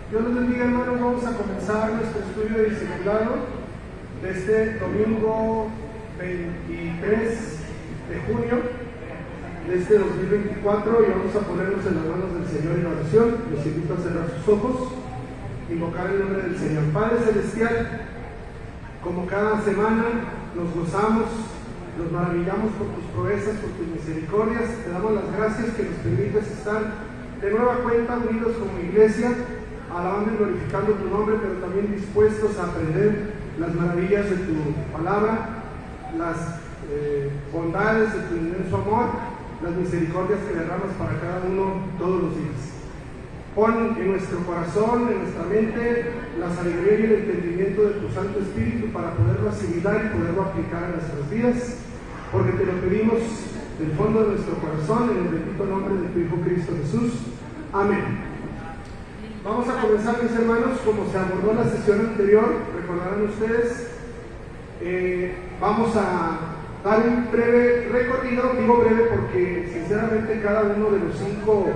Dios los bendiga, hermanos. Vamos a comenzar nuestro estudio de discipulado de este domingo 23 de junio de este 2024 y vamos a ponernos en las manos del Señor en oración. Les invito a cerrar sus ojos, invocar el nombre del Señor. Padre Celestial, como cada semana nos gozamos, nos maravillamos por tus proezas, por tus misericordias. Te damos las gracias que nos permites estar de nueva cuenta unidos como iglesia, alabando y glorificando tu nombre, pero también dispuestos a aprender las maravillas de tu palabra, las bondades de tu inmenso amor, las misericordias que derramas para cada uno todos los días. Pon en nuestro corazón, en nuestra mente, la sabiduría y el entendimiento de tu Santo Espíritu para poderlo asimilar y poderlo aplicar a nuestras vidas, porque te lo pedimos del fondo de nuestro corazón, en el bendito nombre de tu Hijo Cristo Jesús. Amén. Vamos a comenzar, mis hermanos, como se abordó la sesión anterior, recordarán ustedes, vamos a dar un breve recorrido. Digo breve porque sinceramente cada uno de los 5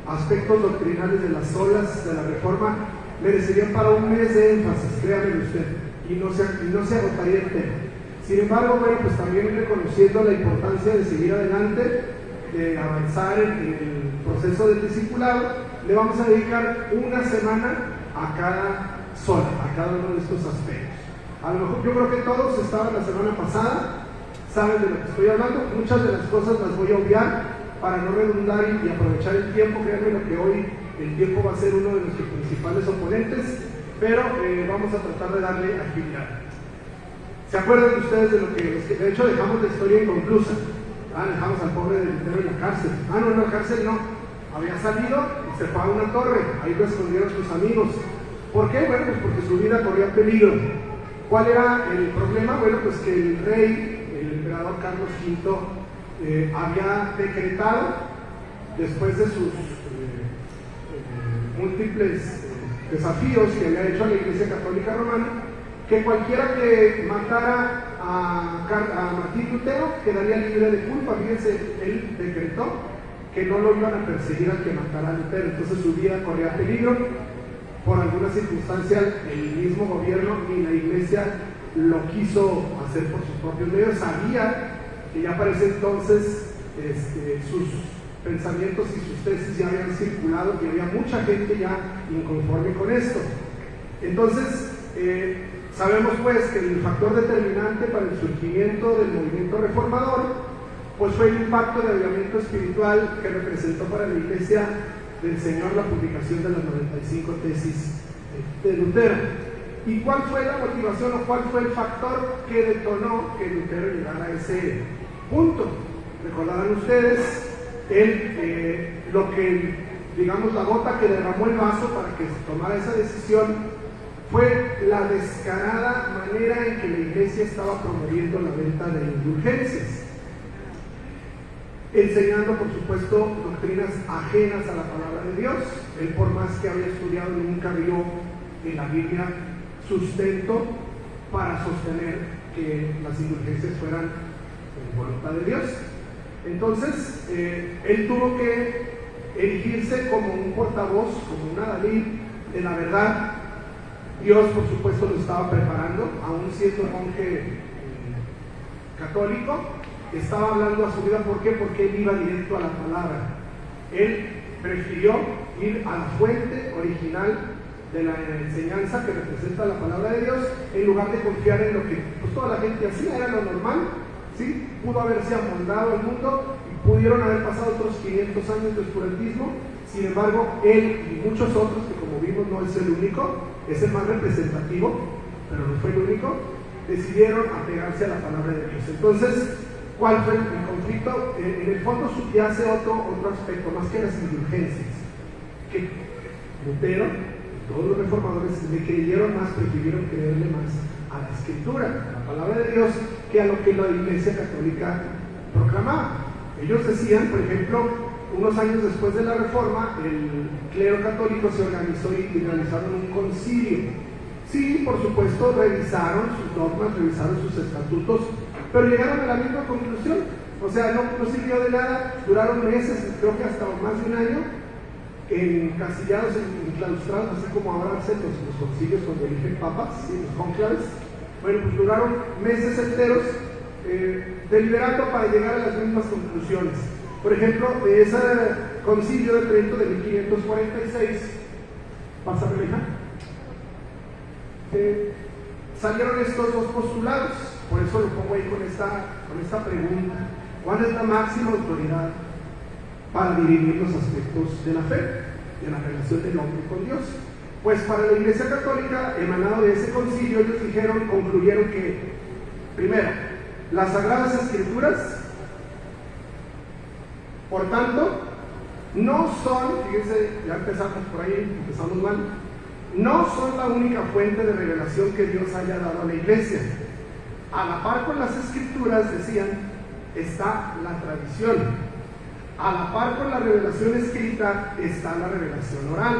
aspectos doctrinales de las solas de la Reforma merecerían para un mes de énfasis, créanme usted, y no se agotaría el tema. Sin embargo, bueno, pues también reconociendo la importancia de seguir adelante, de avanzar en el proceso del discipulado, le vamos a dedicar una semana a cada sola, a cada uno de estos aspectos. A lo mejor yo creo que todos estaban la semana pasada, saben de lo que estoy hablando. Muchas de las cosas las voy a obviar para no redundar y aprovechar el tiempo. Créanme lo que hoy el tiempo va a ser uno de nuestros principales oponentes, pero vamos a tratar de darle agilidad. ¿Se acuerdan ustedes de lo que de hecho dejamos la historia inconclusa? Dejamos al pobre del Lutero en la cárcel. No, en la cárcel no. Había salido y se fue a una torre. Ahí lo escondieron sus amigos. ¿Por qué? Bueno, pues porque su vida corría peligro. ¿Cuál era el problema? Bueno, pues que el rey, el emperador Carlos V, había decretado, después de sus múltiples desafíos que había hecho a la Iglesia Católica Romana, que cualquiera que matara a Martín Lutero quedaría libre de culpa. Fíjense, él decretó que no lo iban a perseguir al que matara a Lutero, entonces su vida corría peligro. Por alguna circunstancia el mismo gobierno ni la Iglesia lo quiso hacer por sus propios medios. Sabía que ya para ese entonces sus pensamientos y sus tesis ya habían circulado y había mucha gente ya inconforme con esto. Entonces sabemos pues que el factor determinante para el surgimiento del movimiento reformador pues fue el impacto de avivamiento espiritual que representó para la Iglesia del Señor la publicación de las 95 tesis de Lutero. ¿Y cuál fue la motivación o cuál fue el factor que detonó que Lutero llegara a ese punto? Recordarán ustedes lo que, digamos, la gota que derramó el vaso para que se tomara esa decisión fue la descarada manera en que la Iglesia estaba promoviendo la venta de indulgencias, enseñando, por supuesto, doctrinas ajenas a la palabra de Dios. Él, por más que había estudiado, nunca vio en la Biblia sustento para sostener que las indulgencias fueran voluntad de Dios. Entonces, él tuvo que erigirse como un portavoz, como un adalid de la verdad. Dios, por supuesto, lo estaba preparando, aún siendo monje católico. Estaba hablando a su vida. ¿Por qué? Porque él iba directo a la palabra. Él prefirió ir a la fuente original de la enseñanza que representa la palabra de Dios, en lugar de confiar en lo que pues, toda la gente hacía, era lo normal, ¿sí? Pudo haberse amoldado al mundo y pudieron haber pasado otros 500 años de oscurantismo. Sin embargo, él y muchos otros, que como vimos no es el único, es el más representativo, pero no fue el único, decidieron apegarse a la palabra de Dios. Entonces, ¿cuál fue el conflicto? En el fondo subyace otro aspecto, más que las indulgencias, que Lutero y todos los reformadores le creyeron más, prefirieron creerle más a la Escritura, a la palabra de Dios, que a lo que la Iglesia Católica proclamaba. Ellos decían, por ejemplo, unos años después de la Reforma, el clero católico se organizó y realizaron un concilio. Sí, por supuesto, revisaron sus dogmas, revisaron sus estatutos, pero llegaron a la misma conclusión. O sea, no sirvió de nada, duraron meses, creo que hasta más de un año, encasillados, enclaustrados, así como ahora hacen los concilios cuando eligen papas, ¿sí? Los cónclaves. Bueno, pues duraron meses enteros deliberando para llegar a las mismas conclusiones. Por ejemplo, de ese concilio de Trento de 1546, pásame la hija, salieron estos dos postulados. Por eso lo pongo ahí con esta pregunta: ¿cuál es la máxima autoridad para dirimir los aspectos de la fe, de la relación del hombre con Dios? Pues para la Iglesia Católica, emanado de ese concilio, ellos concluyeron que, primero, las Sagradas Escrituras, por tanto, no son, fíjense, ya empezamos por ahí, empezamos mal, no son la única fuente de revelación que Dios haya dado a la Iglesia. A la par con las Escrituras, decían, está la tradición. A la par con la revelación escrita está la revelación oral.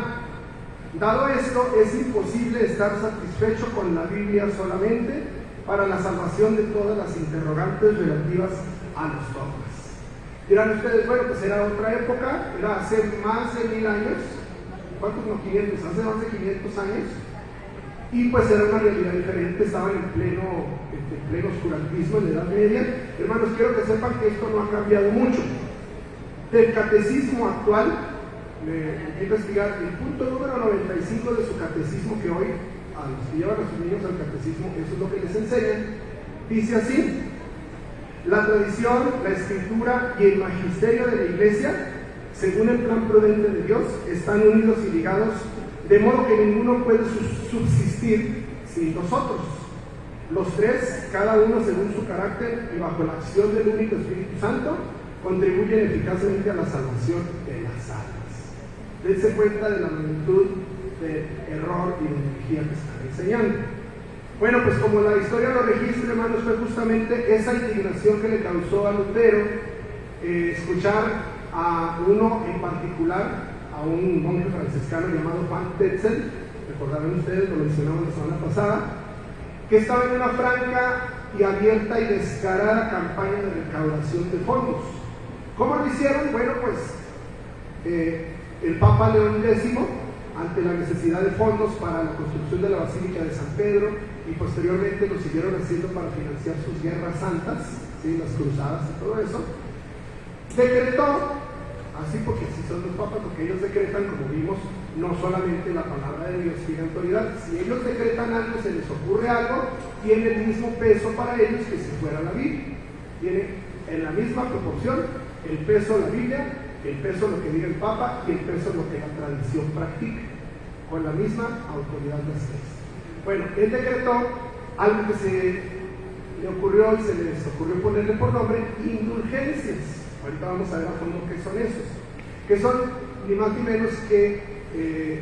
Dado esto, es imposible estar satisfecho con la Biblia solamente para la salvación de todas las interrogantes relativas a los dogmas. Dirán ustedes, bueno, pues era otra época, era hace más de 1000 años, ¿cuántos no? 500, hace más de 500 años, y pues era una realidad diferente, estaban en pleno oscurantismo, en la Edad Media. Hermanos, quiero que sepan que esto no ha cambiado mucho. Del catecismo actual, me investigar el punto número 95 de su catecismo, que hoy a los que llevan a sus niños al catecismo, eso es lo que les enseñan, dice así: la tradición, la escritura y el magisterio de la Iglesia, según el plan prudente de Dios, están unidos y ligados, de modo que ninguno puede subsistir sin nosotros. Los tres, cada uno según su carácter y bajo la acción del único Espíritu Santo, contribuyen eficazmente a la salvación de las almas. Dense cuenta de la magnitud de error y de energía que están enseñando. Bueno, pues como la historia lo registra, hermanos, fue justamente esa indignación que le causó a Lutero escuchar a uno en particular, a un monje franciscano llamado Juan Tetzel, recordarán ustedes, lo mencionamos la semana pasada, que estaba en una franca y abierta y descarada campaña de recaudación de fondos. ¿Cómo lo hicieron? Bueno, pues el Papa León X, ante la necesidad de fondos para la construcción de la Basílica de San Pedro, y posteriormente lo siguieron haciendo para financiar sus guerras santas, ¿sí? Las cruzadas y todo eso, decretó, así porque así son los papas, porque ellos decretan, como vimos, no solamente la palabra de Dios tiene autoridad. Si ellos decretan algo, se les ocurre algo, tiene el mismo peso para ellos que si fuera la Biblia. Tiene en la misma proporción el peso de la Biblia, el peso de lo que diga el Papa y el peso de lo que la tradición practica, con la misma autoridad de las tres. Bueno, él decretó algo que se le ocurrió y se les ocurrió ponerle por nombre indulgencias. Ahorita vamos a ver a fondo qué son esos, que son ni más ni menos que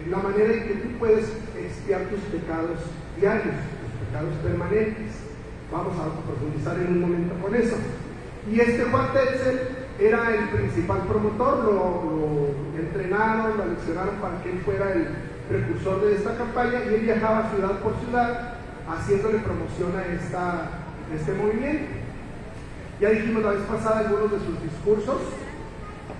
la manera en que tú puedes expiar tus pecados diarios, tus pecados permanentes. Vamos a profundizar en un momento con eso. Y este Juan Tetzel era el principal promotor, lo entrenaron, lo aleccionaron para que él fuera el precursor de esta campaña, y él viajaba ciudad por ciudad haciéndole promoción a este movimiento. Ya dijimos la vez pasada algunos de sus discursos,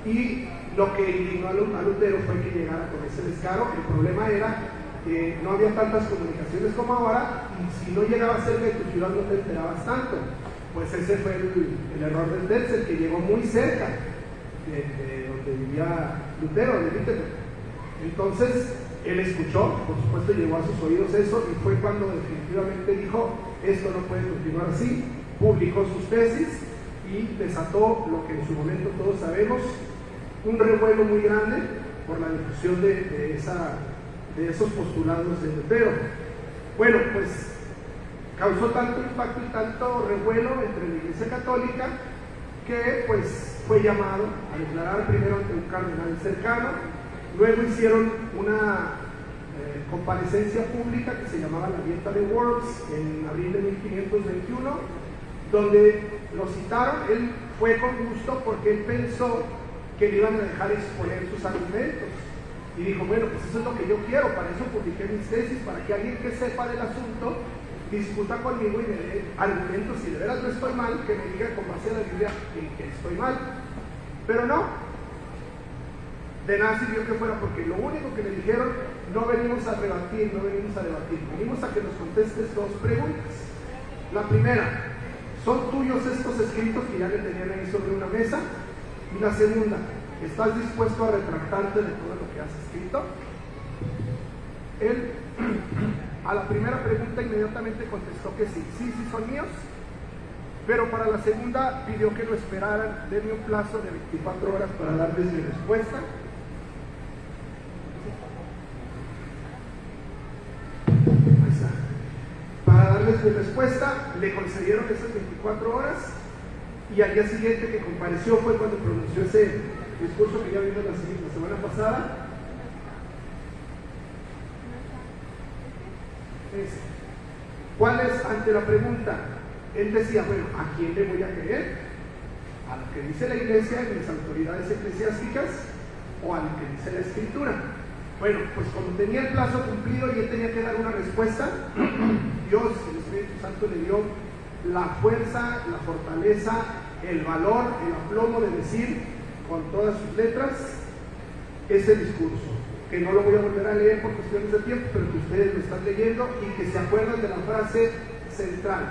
y lo que indignó a Lutero fue que llegara con ese descaro. El problema era que no había tantas comunicaciones como ahora, y si no llegabas cerca de tu ciudad no te enterabas tanto. Pues ese fue el error del Tetzel, que llegó muy cerca de donde vivía Lutero, de Wittenberg. Entonces él escuchó, por supuesto llegó a sus oídos eso, y fue cuando definitivamente dijo: esto no puede continuar así. Publicó sus tesis y desató lo que en su momento todos sabemos, un revuelo muy grande por la difusión de esos postulados de Lutero. Bueno, pues causó tanto impacto y tanto revuelo entre la Iglesia Católica que pues fue llamado a declarar primero ante un cardenal cercano. Luego hicieron una comparecencia pública que se llamaba la Dieta de Worms en abril de 1521, donde lo citaron. Él fue con gusto porque él pensó que le iban a dejar exponer sus argumentos, y dijo: bueno, pues eso es lo que yo quiero, para eso publiqué mis tesis, para que alguien que sepa del asunto discuta conmigo y me dé argumentos. Si de veras no estoy mal, que me diga con base a la Biblia que estoy mal. Pero no, De nada sirvió que fuera, porque lo único que le dijeron, no venimos a rebatir, no venimos a debatir, venimos a que nos contestes dos preguntas. La primera, ¿son tuyos estos escritos que ya le tenían ahí sobre una mesa? Y la segunda, ¿estás dispuesto a retractarte de todo lo que has escrito? Él a la primera pregunta inmediatamente contestó que sí, sí son míos, pero para la segunda pidió que lo esperaran, denme un plazo de 24 horas para darles mi respuesta. Para darles mi respuesta, le concedieron esas 24 horas y al día siguiente que compareció fue cuando pronunció ese discurso que ya vimos la semana pasada. ¿Cuál es ante la pregunta? Él decía, bueno, ¿a quién le voy a creer? ¿A lo que dice la iglesia y las autoridades eclesiásticas o a lo que dice la escritura? Bueno, pues como tenía el plazo cumplido y él tenía que dar una respuesta, Dios, el Espíritu Santo, le dio la fuerza, la fortaleza, el valor, el aplomo de decir con todas sus letras ese discurso, que no lo voy a volver a leer por cuestiones de tiempo, pero que ustedes lo están leyendo y que se acuerdan de la frase central: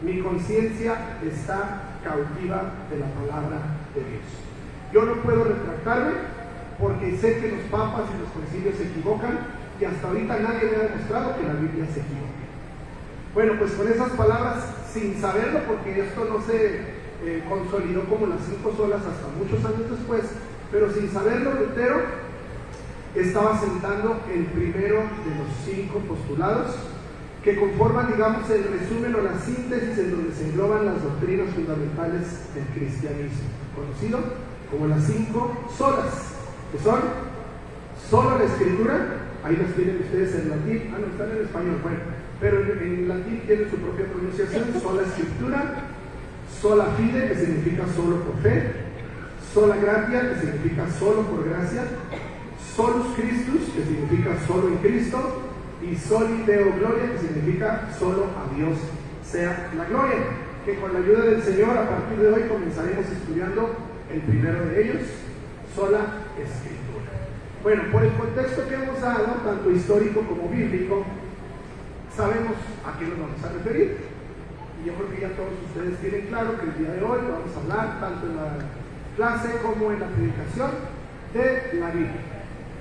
mi conciencia está cautiva de la palabra de Dios. Yo no puedo retractarme porque sé que los papas y los concilios se equivocan y hasta ahorita nadie me ha demostrado que la Biblia se equivoca. Bueno, pues con esas palabras, sin saberlo, porque esto no se consolidó como las 5 solas hasta muchos años después, pero sin saberlo, Lutero estaba sentando el primero de los 5 postulados que conforman, digamos, el resumen o la síntesis en donde se engloban las doctrinas fundamentales del cristianismo, conocido como las 5 solas, que son solo la escritura. Ahí las tienen ustedes en latín, no, están en español, bueno, pero en latín tienen su propia pronunciación: sola escritura, sola fide, que significa solo por fe, sola gratia, que significa solo por gracia, solus Christus, que significa solo en Cristo, y soli Deo gloria, que significa solo a Dios sea la gloria, que con la ayuda del Señor a partir de hoy comenzaremos estudiando el primero de ellos, sola escritura. Bueno, por el contexto que hemos dado, tanto histórico como bíblico, sabemos a qué nos vamos a referir, y yo creo que ya todos ustedes tienen claro que el día de hoy vamos a hablar tanto en la clase como en la predicación de la Biblia,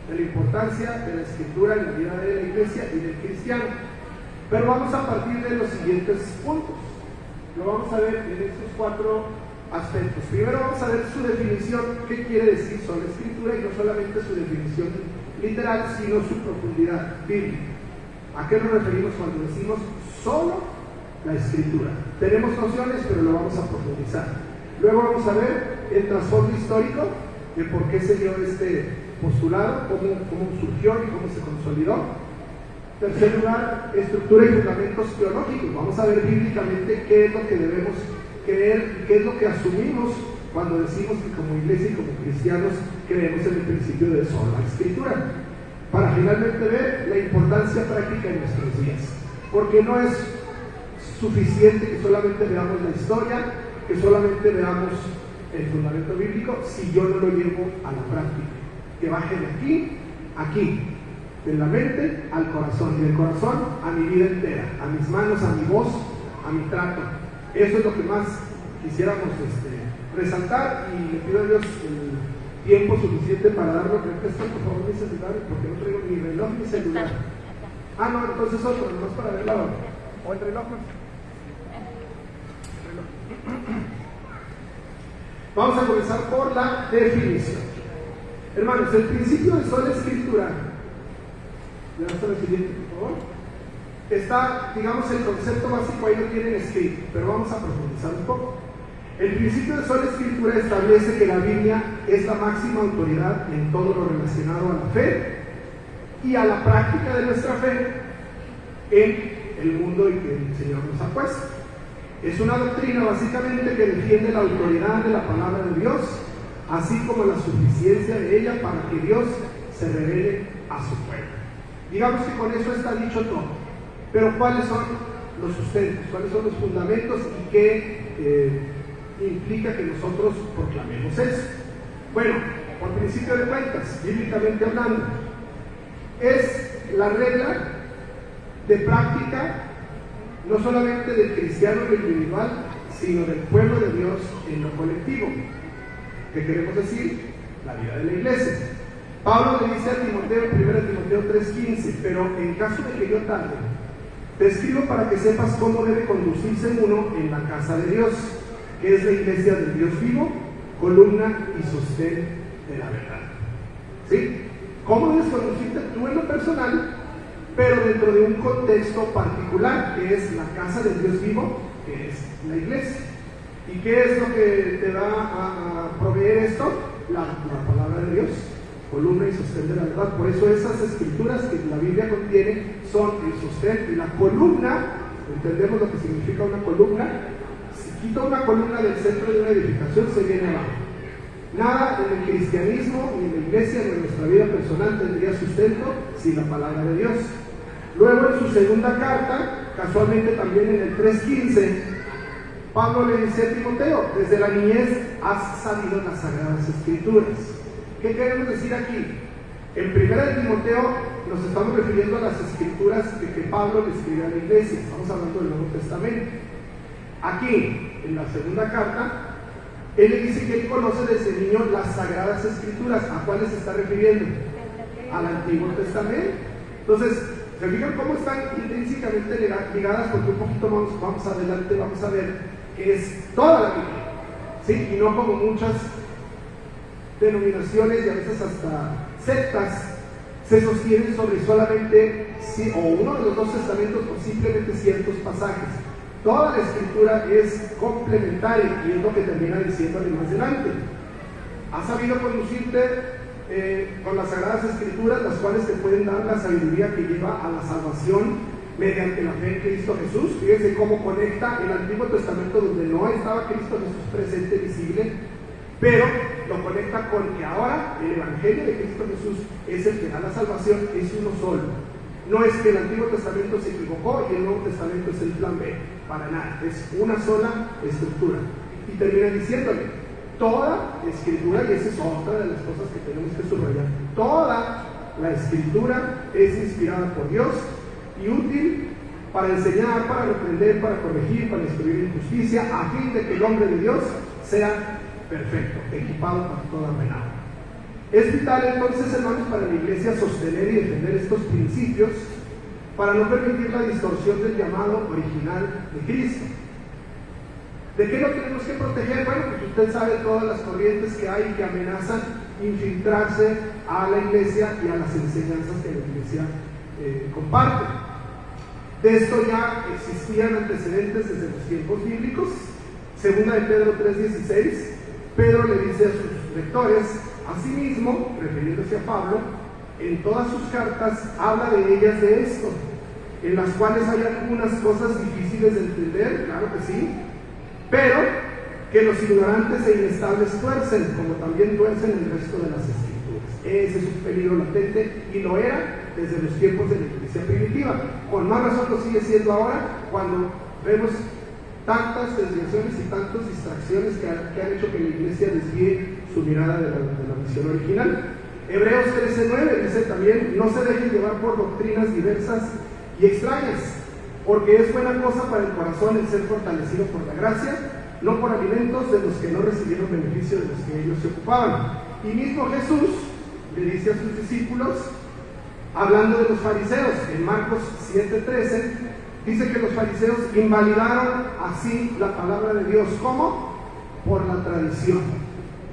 de la importancia de la escritura en la vida de la iglesia y del cristiano. Pero vamos a partir de los siguientes puntos. Lo vamos a ver en estos 4 aspectos. Primero vamos a ver su definición, qué quiere decir sola escritura, y no solamente su definición literal, sino su profundidad bíblica. ¿A qué nos referimos cuando decimos solo la escritura? Tenemos nociones, pero lo vamos a profundizar. Luego vamos a ver el trasfondo histórico de por qué se dio este postulado, cómo surgió y cómo se consolidó. En tercer lugar, estructura y fundamentos teológicos. Vamos a ver bíblicamente qué es lo que debemos creer y qué es lo que asumimos cuando decimos que como iglesia y como cristianos creemos en el principio de sola escritura, para finalmente ver la importancia práctica en nuestros días, porque no es suficiente que solamente veamos la historia, que solamente veamos el fundamento bíblico, si yo no lo llevo a la práctica, que baje de aquí, de la mente al corazón, y del corazón a mi vida entera, a mis manos, a mi voz, a mi trato. Eso es lo que más quisiéramos resaltar, y le pido a Dios el tiempo suficiente para darlo. Me prestan por favor mi celular, porque no traigo ni reloj ni celular. Ah, no, entonces otro, nomás para ver la hora. ¿O el reloj? Vamos a comenzar por la definición. Hermanos, el principio de sola escritura, ¿le das a la siguiente, por favor? Está, digamos, el concepto básico ahí lo tienen escrito, pero vamos a profundizar un poco. El principio de sola escritura establece que la Biblia es la máxima autoridad en todo lo relacionado a la fe y a la práctica de nuestra fe en el mundo y que el Señor nos ha puesto. Es una doctrina básicamente que defiende la autoridad de la palabra de Dios, así como la suficiencia de ella para que Dios se revele a su pueblo. Digamos que con eso está dicho todo. Pero ¿cuáles son los sustentos? ¿Cuáles son los fundamentos? ¿Y qué implica que nosotros proclamemos eso? Bueno, por principio de cuentas, bíblicamente hablando, es la regla de práctica no solamente del cristiano en lo individual, sino del pueblo de Dios en lo colectivo. ¿Qué queremos decir? La vida de la iglesia. Pablo le dice a Timoteo en 1 Timoteo 3:15: pero en caso de que yo tarde, te escribo para que sepas cómo debe conducirse uno en la casa de Dios, que es la iglesia del Dios vivo, columna y sostén de la verdad. ¿Sí? ¿Cómo debes conducirte tú en lo personal, pero dentro de un contexto particular, que es la casa del Dios vivo, que es la iglesia? ¿Y qué es lo que te va a proveer esto? La palabra de Dios, columna y sostén de la verdad. Por eso esas escrituras que la Biblia contiene son el sostén y la columna. Entendemos lo que significa una columna. Si quito una columna del centro de una edificación, se viene abajo. Nada en el cristianismo, ni en la iglesia, ni en nuestra vida personal tendría sustento sin la palabra de Dios. Luego, en su segunda carta, casualmente también en el 3:15, Pablo le dice a Timoteo: desde la niñez has sabido las sagradas escrituras. ¿Qué queremos decir aquí? En 1 Timoteo nos estamos refiriendo a las escrituras que Pablo le escribió a la iglesia. Estamos hablando del Nuevo Testamento. Aquí, en la segunda carta, él le dice que él conoce desde niño las sagradas escrituras. ¿A cuáles se está refiriendo? Al Antiguo Testamento. Entonces, ¿se fijan cómo están intrínsecamente ligadas? Porque un poquito vamos adelante, vamos a ver que es toda la Biblia, ¿sí? Y no como muchas denominaciones y a veces hasta sectas se sostienen sobre solamente o uno de los dos testamentos o simplemente ciertos pasajes. Toda la escritura es complementaria y es lo que termina diciéndole más adelante. ¿Has sabido conducirte con las sagradas escrituras, las cuales te pueden dar la sabiduría que lleva a la salvación mediante la fe en Cristo Jesús? Fíjense cómo conecta el Antiguo Testamento, donde no estaba Cristo Jesús presente, visible, pero lo conecta con que ahora el Evangelio de Cristo Jesús es el que da la salvación, es uno solo. No es que el Antiguo Testamento se equivocó y el Nuevo Testamento es el plan B, para nada, es una sola estructura. Y termina diciéndole: toda escritura, y esa es otra de las cosas que tenemos que subrayar, toda la escritura es inspirada por Dios y útil para enseñar, para reprender, para corregir, para instruir en justicia, a fin de que el hombre de Dios sea perfecto, equipado para toda buena. Es vital entonces, hermanos, para la iglesia sostener y defender estos principios para no permitir la distorsión del llamado original de Cristo. ¿De qué nos tenemos que proteger? Bueno, pues usted sabe todas las corrientes que hay que amenazan infiltrarse a la iglesia y a las enseñanzas que la iglesia comparte. De esto ya existían antecedentes desde los tiempos bíblicos. Segunda de Pedro 3:16, Pedro le dice a sus lectores: asimismo, refiriéndose a Pablo, en todas sus cartas habla de ellas de esto, en las cuales hay algunas cosas difíciles de entender, claro que sí, pero que los ignorantes e inestables tuercen, como también tuercen el resto de las escrituras. Ese es un peligro latente y lo era desde los tiempos de la iglesia primitiva. Con más razón lo sigue siendo ahora, cuando vemos tantas desviaciones y tantas distracciones que han hecho que la iglesia desvíe su mirada de la misión original. Hebreos 13:9 dice también: no se dejen llevar por doctrinas diversas y extrañas, porque es buena cosa para el corazón el ser fortalecido por la gracia, no por alimentos de los que no recibieron beneficio de los que ellos se ocupaban. Y mismo Jesús le dice a sus discípulos, hablando de los fariseos, en Marcos 7:13, dice que los fariseos invalidaron así la palabra de Dios. ¿Cómo? Por la tradición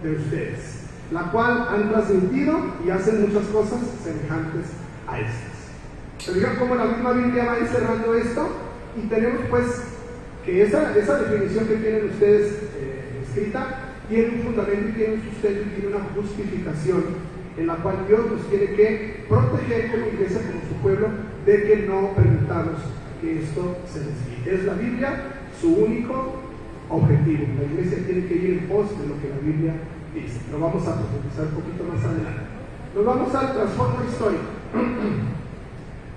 de ustedes, la cual han transmitido y hacen muchas cosas semejantes a estas. ¿Se fijan cómo la misma Biblia va encerrando esto? Y tenemos pues que esa definición que tienen ustedes escrita tiene un fundamento y tiene un sustento y tiene una justificación en la cual Dios nos tiene que proteger como iglesia, como su pueblo, de que no permitamos que esto se desvíe. Es la Biblia su único objetivo. La iglesia tiene que ir en pos de lo que la Biblia dice. Lo vamos a profundizar un poquito más adelante. Nos vamos al trasfondo histórico.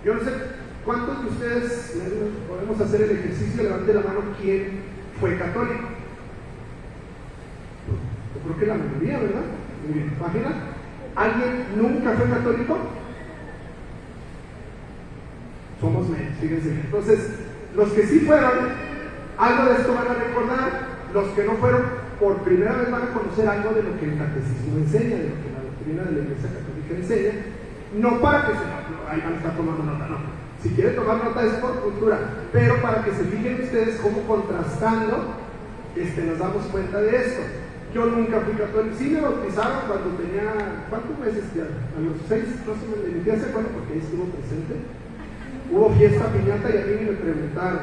Yo no sé cuántos de ustedes podemos hacer el ejercicio. Levante la mano quién fue católico. Yo creo que la mayoría, ¿verdad? Muy bien, página. ¿Alguien nunca fue católico? Somos menos, fíjense. Entonces, los que sí fueron, algo de esto van a recordar. Los que no fueron, por primera vez van a conocer algo de lo que el catecismo enseña, de lo que la doctrina de la Iglesia Católica enseña. No para que ahí van a estar tomando nota, no. Si quieren tomar nota es por cultura, pero para que se fijen ustedes cómo contrastando nos damos cuenta de esto. Yo nunca fui católico, sí me bautizaron cuando tenía, ¿cuántos meses ya? A los 6, no sé, me metí hace cuándo porque ahí estuvo presente. Hubo fiesta piñata y a mí ni me preguntaron.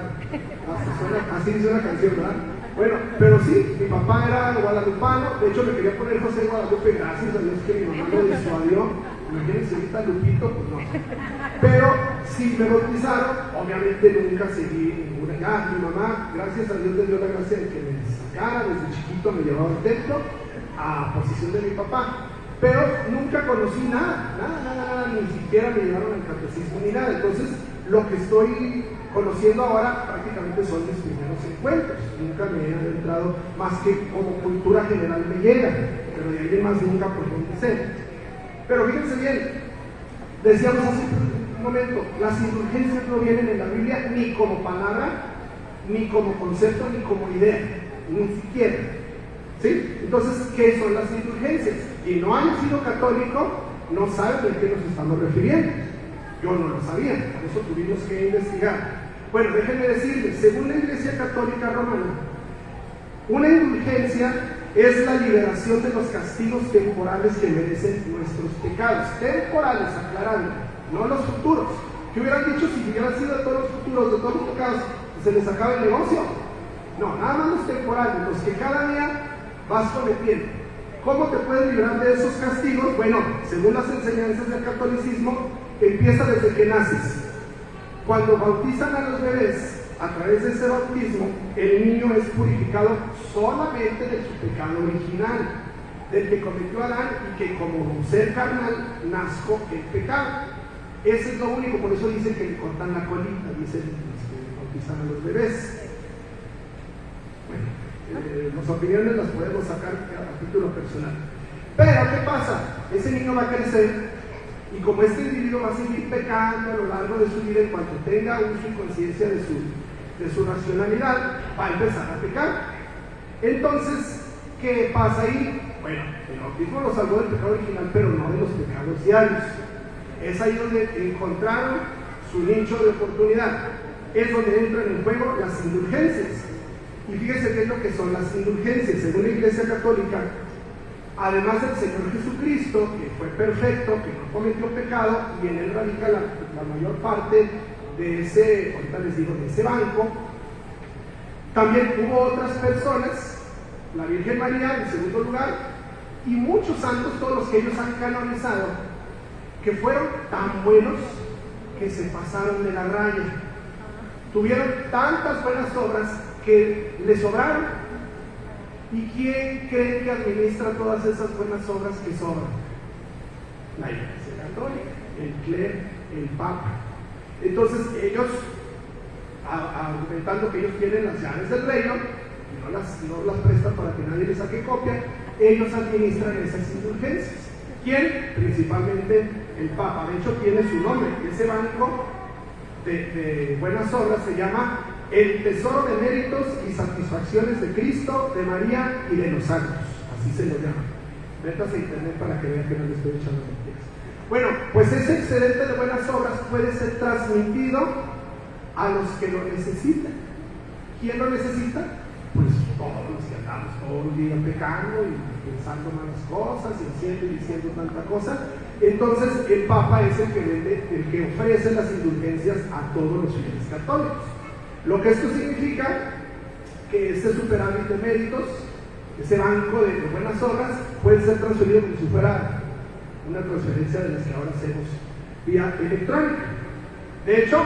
Así dice una canción, ¿verdad? Bueno, pero sí, mi papá era guadalupano, de hecho me quería poner José Guadalupe, gracias a Dios que mi mamá lo disuadió. Imagínense ahorita Lupito, pues no. Pero si me bautizaron, obviamente nunca seguí ninguna. Ya, mi mamá, gracias a Dios, le dio la gracia de que me sacara, desde chiquito me llevaba al templo, a posición de mi papá. Pero nunca conocí nada, ni siquiera me llevaron al catecismo ni nada. Entonces, lo que estoy conociendo ahora prácticamente son mis primeros encuentros. Nunca me he adentrado más que como cultura general me llega, pero de ahí más nunca por donde sé. Pero fíjense bien, decíamos hace un momento, las indulgencias no vienen en la Biblia ni como palabra, ni como concepto, ni como idea, ni siquiera. ¿Sí? Entonces, ¿qué son las indulgencias? Y no haya sido católico, no sabe de qué nos estamos refiriendo. Yo no lo sabía, por eso tuvimos que investigar. Bueno, déjenme decirles, según la Iglesia Católica Romana, una indulgencia es la liberación de los castigos temporales que merecen nuestros pecados. Temporales, aclarando, no los futuros. ¿Qué hubieran dicho si hubieran sido de todos los futuros, de todos los pecados? ¿Se les acaba el negocio? No, nada más los temporales, los que cada día vas cometiendo. ¿Cómo te puedes librar de esos castigos? Bueno, según las enseñanzas del catolicismo, empieza desde que naces. Cuando bautizan a los bebés, a través de ese bautismo, el niño es purificado solamente de su pecado original, del que cometió Adán y que como ser carnal nazco el pecado. Ese es lo único, por eso dicen que le cortan la colita, dicen que bautizan a los bebés. Bueno, las opiniones las podemos sacar a título personal. Pero, ¿qué pasa? Ese niño va a crecer y como este individuo va a seguir pecando a lo largo de su vida, en cuanto tenga uso y conciencia de su racionalidad, va a empezar a pecar. Entonces, ¿qué pasa ahí? Bueno, el bautismo lo salvó del pecado original, pero no de los pecados diarios. Es ahí donde encontraron su nicho de oportunidad. Es donde entran en juego las indulgencias. Y fíjense qué es lo que son las indulgencias. Según la Iglesia Católica, además del Señor Jesucristo, que fue perfecto, que no cometió pecado, y en él radica la mayor parte de ese, ahorita les digo, de ese banco, también hubo otras personas, la Virgen María en segundo lugar, y muchos santos, todos los que ellos han canonizado, que fueron tan buenos que se pasaron de la raya. Tuvieron tantas buenas obras que les sobraron. ¿Y quién cree que administra todas esas buenas obras que sobran? La Iglesia Católica, el clero, el Papa. Entonces ellos, argumentando que ellos tienen las llaves del reino, y no las prestan para que nadie les saque copia, ellos administran esas indulgencias. ¿Quién? Principalmente el Papa. De hecho tiene su nombre. Ese banco de buenas obras se llama el Tesoro de Méritos y Satisfacciones de Cristo, de María y de los santos. Así se lo llama. Métase a internet para que vean que no le estoy echando mentiras. Bueno, pues ese excedente de buenas obras puede ser transmitido a los que lo necesitan. ¿Quién lo necesita? Pues todos los que andamos todo el día pecando y pensando malas cosas y haciendo y diciendo tanta cosa. Entonces el Papa es el que ofrece las indulgencias a todos los fieles católicos. Lo que esto significa que este superávit de méritos, ese banco de buenas obras, puede ser transferido como si fuera una transferencia de las que ahora hacemos vía electrónica. De hecho,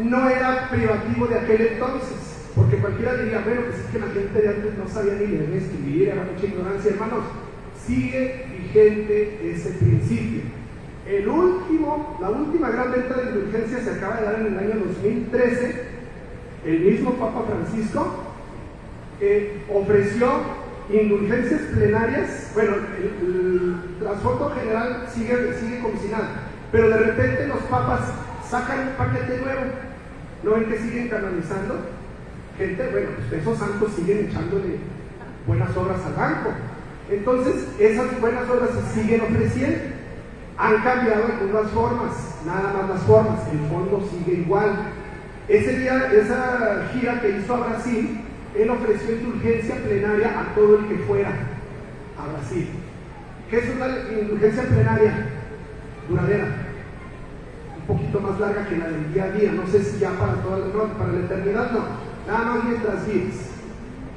no era privativo de aquel entonces, porque cualquiera diría, bueno, pues es que la gente de antes no sabía ni leer ni escribir, era mucha ignorancia. Hermanos, sigue vigente ese principio. La última gran venta de indulgencias se acaba de dar en el año 2013. El mismo Papa Francisco ofreció indulgencias plenarias, bueno, el trasfondo general sigue como si nada, pero de repente los papas sacan un paquete nuevo. ¿No ven que siguen canonizando gente? Bueno, pues esos santos siguen echándole buenas obras al banco. Entonces, esas buenas obras se siguen ofreciendo. Han cambiado algunas formas, nada más las formas, el fondo sigue igual. Ese día, esa gira que hizo a Brasil, él ofreció indulgencia plenaria a todo el que fuera a Brasil. ¿Qué es una indulgencia plenaria? Duradera, un poquito más larga que la del día a día, no sé si ya para para la eternidad no, nada más mientras vives.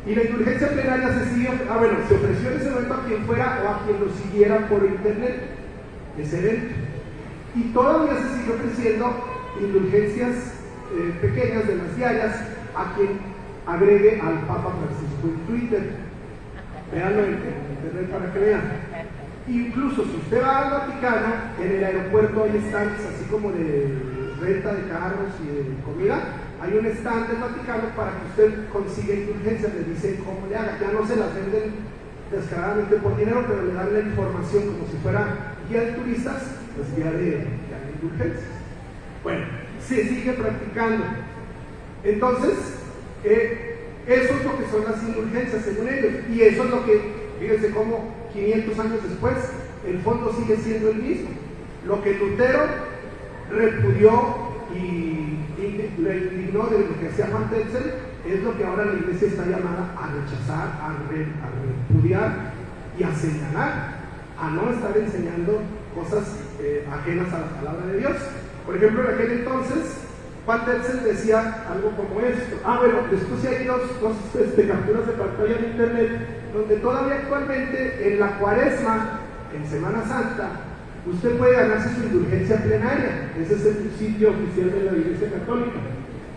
Y la indulgencia plenaria se ofreció en ese momento a quien fuera o a quien lo siguiera por internet, ese evento. Y todavía se sigue ofreciendo indulgencias pequeñas de las diarias a quien agregue al Papa Francisco en Twitter. Véanlo en internet para que vean. Incluso si usted va al Vaticano, en el aeropuerto hay stands así como de renta de carros y de comida. Hay un stand del Vaticano para que usted consiga indulgencias, le dicen cómo le haga. Ya no se las venden descaradamente por dinero, pero le dan la información como si fuera guía de turistas, pues guía de indulgencias. Bueno, se sigue practicando. Entonces, eso es lo que son las indulgencias según ellos. Y eso es lo que, fíjense cómo 500 años después, el fondo sigue siendo el mismo. Lo que Lutero repudió y le indignó de lo que hacía Juan Tetzel es lo que ahora la iglesia está llamada a rechazar, a repudiar y a señalar, a no estar enseñando cosas ajenas a la palabra de Dios. Por ejemplo, en aquel entonces Juan Tetzel decía algo como esto. Después hay dos capturas de pantalla en internet donde todavía actualmente en la Cuaresma, en Semana Santa, usted puede ganarse su indulgencia plenaria. Ese es el sitio oficial de la Iglesia Católica.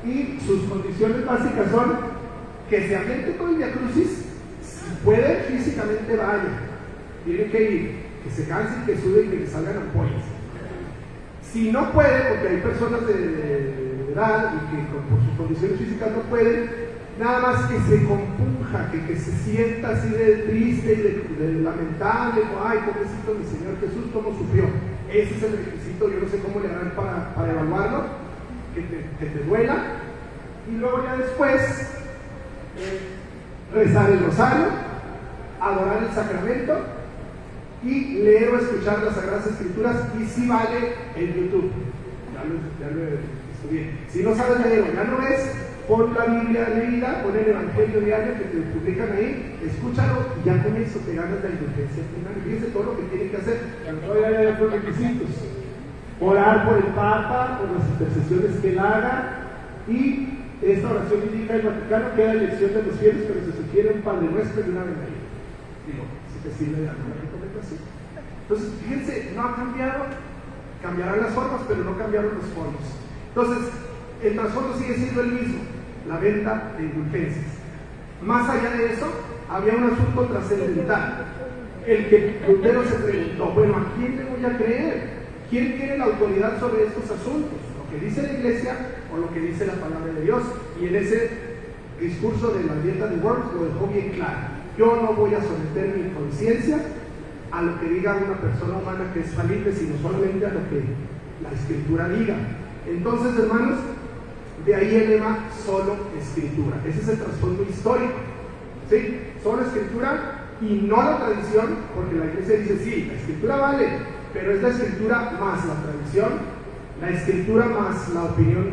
Y sus condiciones básicas son que se aviente con el Via Crucis, si puede físicamente vaya, tiene que ir, que se canse, que sude y que le salgan ampollas. Si no puede, porque hay personas de edad y que por sus condiciones físicas no pueden, nada más que se compunja, que se sienta así de triste y de lamentable, ay, pobrecito mi Señor Jesús, cómo sufrió. Ese es el requisito, yo no sé cómo le harán para evaluarlo, que te duela, y luego ya después rezar el rosario, adorar el sacramento y leer o escuchar las Sagradas Escrituras, y si vale en YouTube. Ya lo estudié. Si no sabes leer o ya no ves, pon la Biblia leída, pon el Evangelio diario que te publican ahí, escúchalo y ya con eso te ganas la indulgencia plenaria. Fíjense todo lo que tienen que hacer, pero todavía hay otros requisitos. Orar por el Papa, por las intercesiones que él haga, y esta oración indica el Vaticano que da elección de los fieles, pero se sugiere un Padre Nuestro y una Ave María. Digo, si te sirve de alguna recomendación. Entonces, fíjense, no ha cambiado, cambiarán las formas, pero no cambiaron los fondos. Entonces, el trasfondo sigue siendo el mismo, la venta de indulgencias. Más allá de eso, había un asunto trascendental. El que Lutero se preguntó, bueno, ¿a quién le voy a creer? ¿Quién tiene la autoridad sobre estos asuntos? ¿Lo que dice la iglesia o lo que dice la palabra de Dios? Y en ese discurso de la dieta de Worms lo dejó bien claro. Yo no voy a someter mi conciencia a lo que diga una persona humana que es falible, sino solamente a lo que la Escritura diga. Entonces, hermanos, de ahí el lema solo Escritura. Ese es el trasfondo histórico, ¿sí? Solo Escritura y no la tradición, porque la iglesia dice, sí, la Escritura vale, pero es la Escritura más la tradición, la Escritura más la opinión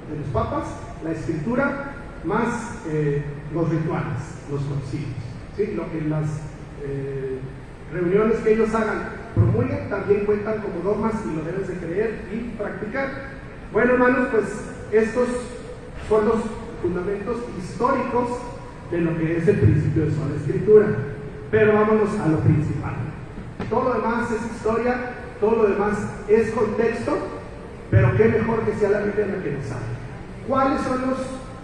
de los papas, la Escritura más los rituales, los concilios, ¿sí? Lo que las reuniones que ellos hagan promulguen también cuentan como dogmas y lo debes de creer y practicar. Bueno, hermanos, pues estos son los fundamentos históricos de lo que es el principio de sola Escritura. Pero vámonos a lo principal. Todo lo demás es historia, todo lo demás es contexto, pero qué mejor que sea la Biblia la que nos habla. ¿Cuáles son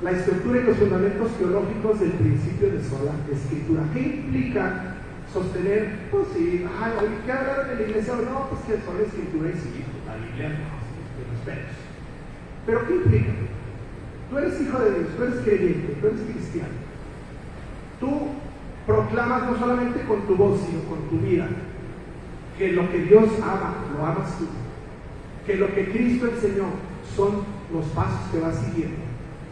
la estructura y los fundamentos teológicos del principio de sola Escritura? ¿Qué implica sostener, pues sí, hoy que hablar de la iglesia o no, pues que sola Escritura y sí, la Biblia no, de respetos? ¿Pero qué implica? Tú eres hijo de Dios, tú eres creyente, tú eres cristiano. Tú proclamas no solamente con tu voz, sino con tu vida, que lo que Dios ama, lo amas tú, que lo que Cristo enseñó son los pasos que vas siguiendo.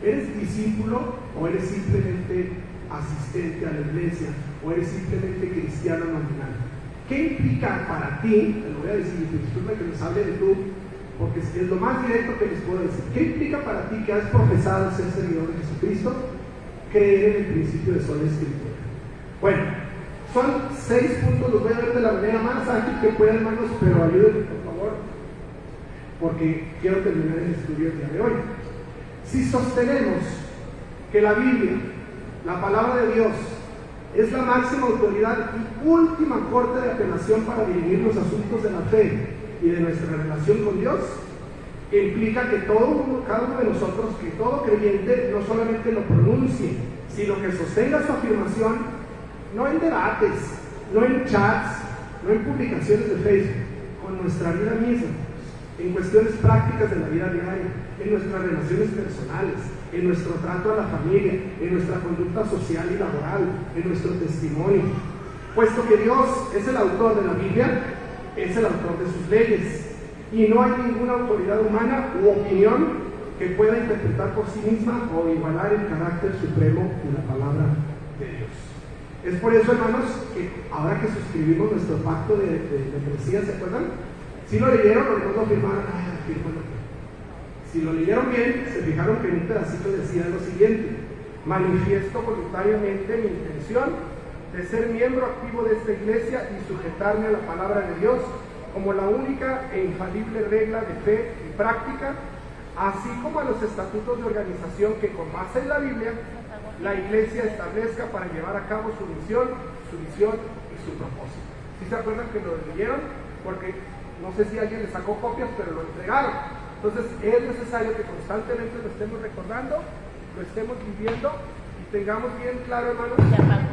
¿Eres discípulo o eres simplemente asistente a la iglesia o eres simplemente cristiano nominal? ¿Qué implica para ti? Te lo voy a decir, disculpa que nos hable de tú, porque es lo más directo que les puedo decir. ¿Qué implica para ti que has profesado ser seguidor de Jesucristo? Creer en el principio de sola escritura. Bueno, son 6 puntos, los voy a ver de la manera más ágil que pueda, hermanos, pero ayúdenme por favor, porque quiero terminar el estudio el día de hoy. Si sostenemos que la Biblia, la palabra de Dios, es la máxima autoridad y última corte de apelación para dirimir los asuntos de la fe y de nuestra relación con Dios, implica que cada uno de nosotros, que todo creyente no solamente lo pronuncie, sino que sostenga su afirmación no en debates, no en chats, no en publicaciones de Facebook, con nuestra vida misma, en cuestiones prácticas de la vida diaria, en nuestras relaciones personales, en nuestro trato a la familia, en nuestra conducta social y laboral, en nuestro testimonio. Puesto que Dios es el autor de la Biblia, es el autor de sus leyes, y no hay ninguna autoridad humana u opinión que pueda interpretar por sí misma o igualar el carácter supremo de la palabra de Dios. Es por eso, hermanos, que ahora que suscribimos nuestro pacto de membresía, ¿se acuerdan? Si lo leyeron o no lo firmaron, si lo leyeron bien, se fijaron que en un pedacito decía lo siguiente: manifiesto voluntariamente mi intención de ser miembro activo de esta iglesia y sujetarme a la palabra de Dios como la única e infalible regla de fe y práctica, así como a los estatutos de organización que con base en la Biblia la iglesia establezca para llevar a cabo su misión, su visión y su propósito. ¿Sí se acuerdan que lo leyeron? Porque no sé si alguien le sacó copias, pero lo entregaron. Entonces es necesario que constantemente lo estemos recordando, lo estemos viviendo y tengamos bien claro, hermanos,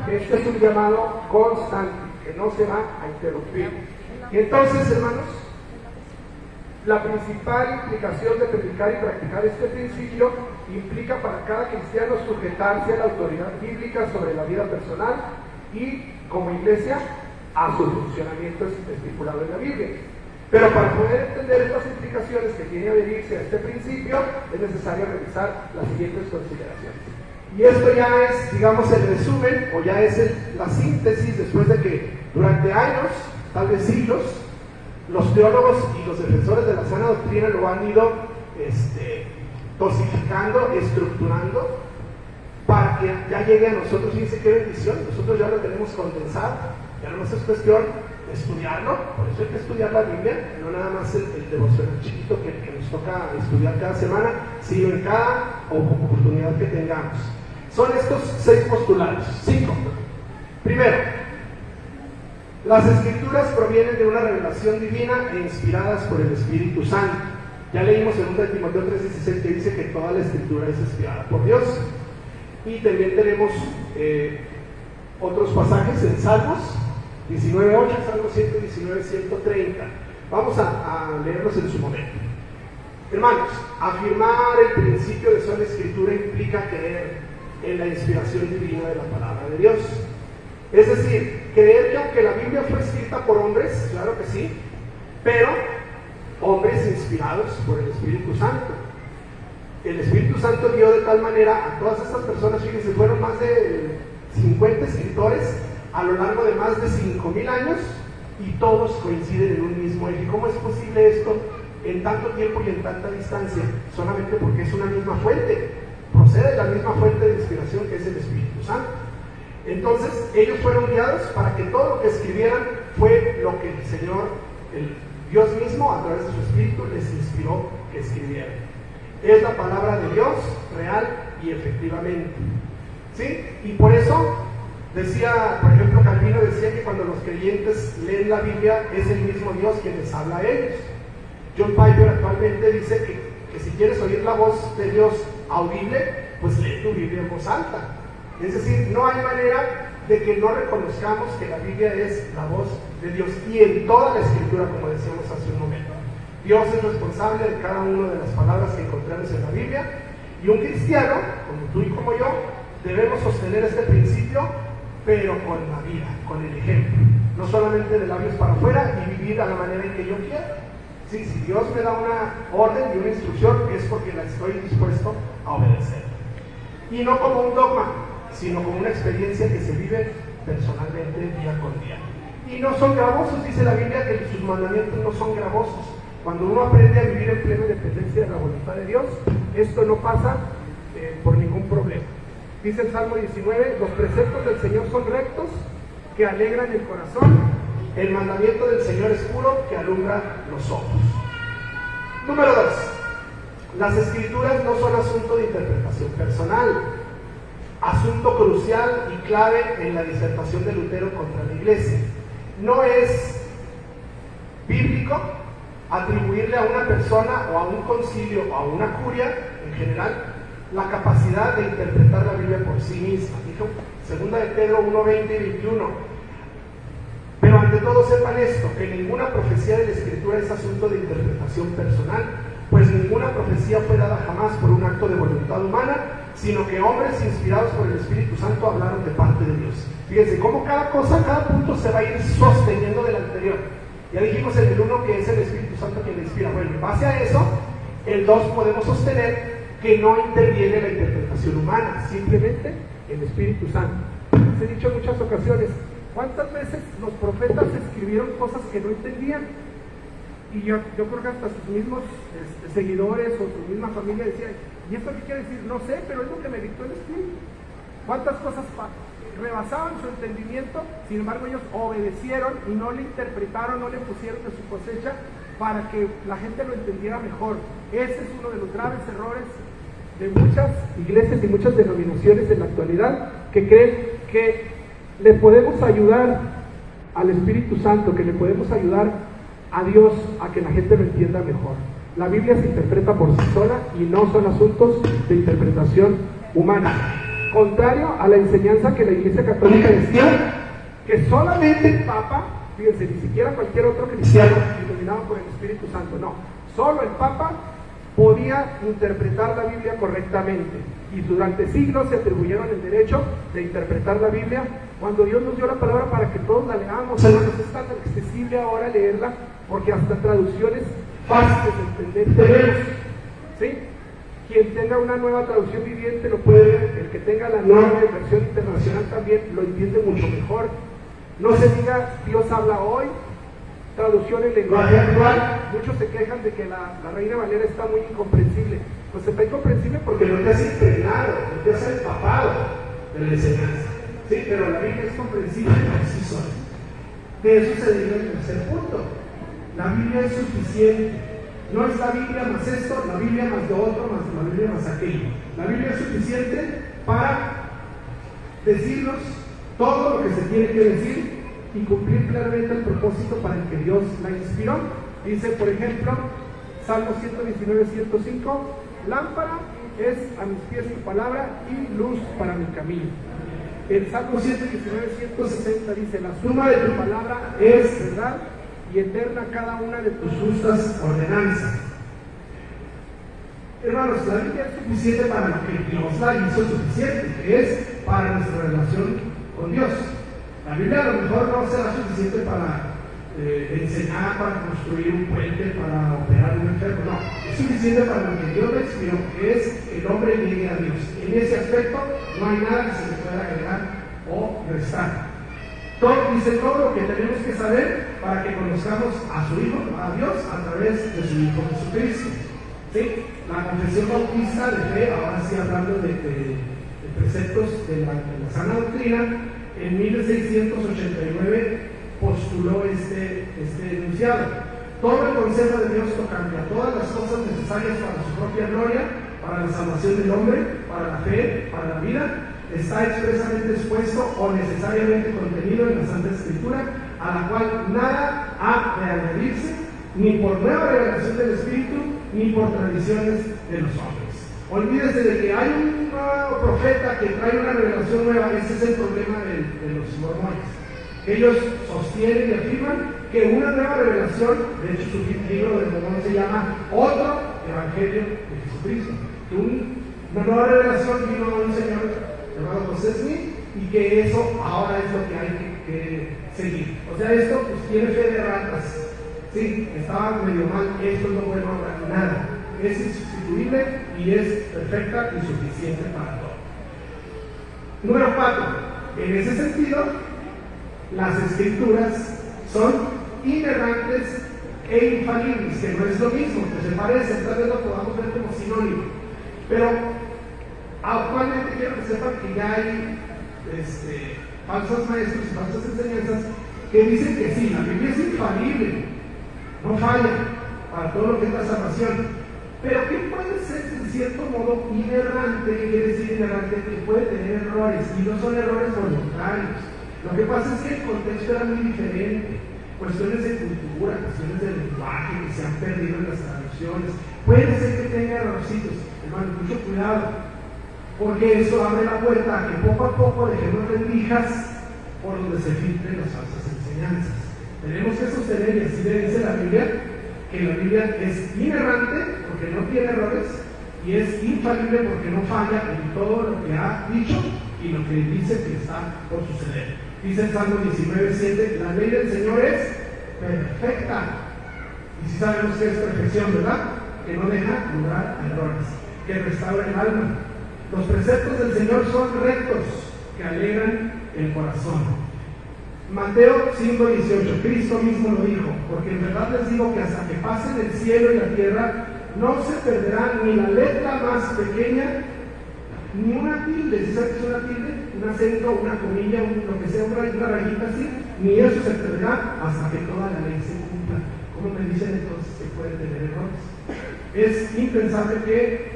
que este es un llamado constante, que no se va a interrumpir. Y entonces, hermanos, la principal implicación de predicar y practicar este principio implica para cada cristiano sujetarse a la autoridad bíblica sobre la vida personal y, como iglesia, a su funcionamiento estipulado en la Biblia. Pero para poder entender estas implicaciones que tiene adherirse a este principio, es necesario revisar las siguientes consideraciones. Y esto ya es, digamos, el resumen, o ya es la síntesis, después de que durante años, tal vez siglos, los teólogos y los defensores de la sana doctrina lo han ido dosificando, estructurando, para que ya llegue a nosotros. Fíjense qué bendición, nosotros ya lo tenemos condensado, ya no es cuestión de estudiarlo, por eso hay que estudiar la Biblia, no nada más el devocional chiquito que nos toca estudiar cada semana, sino en cada oportunidad que tengamos. Son estos 6 postulados, 5. Primero, las Escrituras provienen de una revelación divina e inspiradas por el Espíritu Santo. Ya leímos en 2 Timoteo 3:16 que dice que toda la Escritura es inspirada por Dios. Y también tenemos otros pasajes en Salmos 19:8, Salmos 119, 130. Vamos a leerlos en su momento. Hermanos, afirmar el principio de sola Escritura implica creer en la inspiración divina de la palabra de Dios. Es decir, creer que aunque la Biblia fue escrita por hombres, claro que sí, pero hombres inspirados por el Espíritu Santo. El Espíritu Santo dio de tal manera a todas estas personas, fíjense, fueron más de 50 escritores a lo largo de más de 5,000 años y todos coinciden en un mismo eje. ¿Cómo es posible esto en tanto tiempo y en tanta distancia? Solamente porque es una misma fuente, procede de la misma fuente de inspiración que es el Espíritu Santo. Entonces ellos fueron guiados para que todo lo que escribieran fue lo que el Señor, el Dios mismo, a través de su Espíritu les inspiró que escribieran. Es la palabra de Dios real y efectivamente, ¿sí? Y por eso decía, por ejemplo, Calvino decía que cuando los creyentes leen la Biblia es el mismo Dios quien les habla a ellos. John Piper actualmente dice que si quieres oír la voz de Dios audible, pues lee tu Biblia en voz alta. Es decir, no hay manera de que no reconozcamos que la Biblia es la voz de Dios, y en toda la Escritura, como decíamos hace un momento. Dios es responsable de cada una de las palabras que encontramos en la Biblia, y un cristiano, como tú y como yo, debemos sostener este principio pero con la vida, con el ejemplo. No solamente de labios para afuera y vivir a la manera en que yo quiera. Sí, si Dios me da una orden y una instrucción, es porque la estoy dispuesto a obedecer. Y no como un dogma, sino como una experiencia que se vive personalmente día con día. Y no son gravosos, dice la Biblia, que sus mandamientos no son gravosos. Cuando uno aprende a vivir en plena dependencia de la voluntad de Dios, esto no pasa por ningún problema. Dice el Salmo 19, los preceptos del Señor son rectos, que alegran el corazón. El mandamiento del Señor es puro, que alumbra los ojos. Número 2. Las Escrituras no son asunto de interpretación personal. Asunto crucial y clave en la disertación de Lutero contra la Iglesia. No es bíblico atribuirle a una persona o a un concilio o a una curia en general la capacidad de interpretar la Biblia por sí misma. Dijo 2 de Pedro 1, 20 y 21. Pero ante todo sepan esto, que ninguna profecía de la Escritura es asunto de interpretación personal, pues ninguna profecía fue dada jamás por un acto de voluntad humana, sino que hombres inspirados por el Espíritu Santo hablaron de parte de Dios. Fíjense cómo cada cosa, cada punto se va a ir sosteniendo del anterior. Ya dijimos en el 1 que es el Espíritu Santo quien le inspira. Bueno, en base a eso, el 2 podemos sostener que no interviene la interpretación humana, simplemente el Espíritu Santo. Les he dicho en muchas ocasiones, ¿cuántas veces los profetas escribieron cosas que no entendían? Y yo creo que hasta sus mismos seguidores o su misma familia decían, ¿y esto qué quiere decir? No sé, pero es lo que me dictó el Espíritu. ¿Cuántas cosas rebasaban su entendimiento? Sin embargo, ellos obedecieron y no le interpretaron, no le pusieron de su cosecha para que la gente lo entendiera mejor. Ese es uno de los graves errores de muchas iglesias y muchas denominaciones en la actualidad, que creen que le podemos ayudar al Espíritu Santo, que le podemos ayudar a Dios a que la gente lo entienda mejor. La Biblia se interpreta por sí sola y no son asuntos de interpretación humana. Contrario a la enseñanza que la Iglesia Católica decía, que solamente el Papa, fíjense, ni siquiera cualquier otro cristiano iluminado por el Espíritu Santo, no, solo el Papa podía interpretar la Biblia correctamente. Y durante siglos se atribuyeron el derecho de interpretar la Biblia, cuando Dios nos dio la palabra para que todos la leamos. Hermanos, es tan accesible ahora leerla, porque hasta traducciones fáciles de entender tenemos, ¿sí? Quien tenga una nueva traducción viviente lo puede ver, el que tenga la nueva versión internacional también lo entiende mucho mejor. No se diga Dios habla hoy, traducción en lenguaje actual. Muchos se quejan de que la Reina Valera está muy incomprensible. Pues está incomprensible porque no te has impregnado, no te has empapado de la enseñanza. Sí, pero la Biblia es comprensible por sí sola. De eso se deriva el tercer punto. La Biblia es suficiente. No es la Biblia más esto, la Biblia más lo otro, más la Biblia más aquello. La Biblia es suficiente para decirnos todo lo que se tiene que decir y cumplir claramente el propósito para el que Dios la inspiró. Dice, por ejemplo, Salmo 119, 105, lámpara es a mis pies tu palabra y luz para mi camino. El Salmo 119, 160 dice, la suma de tu palabra es verdad y eterna cada una de tus justas ordenanzas. Hermanos, la Biblia es suficiente para lo que Dios la hizo suficiente, que es para nuestra relación con Dios. La Biblia a lo mejor no será suficiente para enseñar, para construir un puente, para operar un enfermo, no. Es suficiente para lo que Dios le inspiró, que es que el hombre llegue a Dios. En ese aspecto no hay nada que se le pueda agregar o restar. Dice todo lo que tenemos que saber para que conozcamos a su Hijo, a Dios, a través de su Hijo Jesucristo. ¿Sí? La confesión bautista de fe, ahora sí hablando de preceptos de la sana doctrina, en 1689 postuló este enunciado. Todo el consejo de Dios tocante a todas las cosas necesarias para su propia gloria, para la salvación del hombre, para la fe, para la vida, está expresamente expuesto o necesariamente contenido en la Santa Escritura, a la cual nada ha de añadirse, ni por nueva revelación del Espíritu, ni por tradiciones de los hombres. Olvídese de que hay un nuevo profeta que trae una revelación nueva. Ese es el problema de los mormones. Ellos sostienen y afirman que una nueva revelación, de hecho su libro de Mormón se llama Otro Evangelio de Jesucristo. Una nueva revelación vino a un señor llamado José Smith y que eso ahora es lo que hay que seguir. O sea, esto pues tiene fe de ratas. Sí, estaba medio mal, esto no bueno para nada. Es insustituible y es perfecta y suficiente para todo. Número 4. En ese sentido, las escrituras son inerrantes e infalibles, que no es lo mismo, que se parecen, tal vez lo podamos ver como sinónimo. Pero actualmente quiero que sepan que ya hay falsos maestros y falsas enseñanzas que dicen que sí, la Biblia es infalible, no falla para todo lo que es la salvación. Pero ¿qué puede ser en cierto modo inerrante? ¿Qué quiere decir inerrante? Que puede tener errores, y no son errores voluntarios. Lo que pasa es que el contexto era muy diferente. Cuestiones de cultura, cuestiones de lenguaje que se han perdido en las traducciones. Puede ser que tenga errorcitos. Hermano, mucho cuidado, porque eso abre la puerta a que poco a poco dejemos rendijas por donde se filtren las falsas enseñanzas. Tenemos que sostener, y así debe ser la Biblia, que la Biblia es inerrante porque no tiene errores y es infalible porque no falla en todo lo que ha dicho y lo que dice que está por suceder. Dice el Salmo 19:7, la ley del Señor es perfecta. Y si sabemos que es perfección, ¿verdad? Que no deja lugar a errores, que restaura el alma. Los preceptos del Señor son rectos, que alegran el corazón. Mateo 5:18, Cristo mismo lo dijo, porque en verdad les digo que hasta que pasen el cielo y la tierra, no se perderá ni la letra más pequeña, ni una tilde. ¿Sí sabes qué es una tilde? Un acento, una comilla, lo que sea, una rayita así, ni eso se perderá hasta que toda la ley se cumpla. ¿Cómo me dicen entonces que puede tener errores? Es impensable que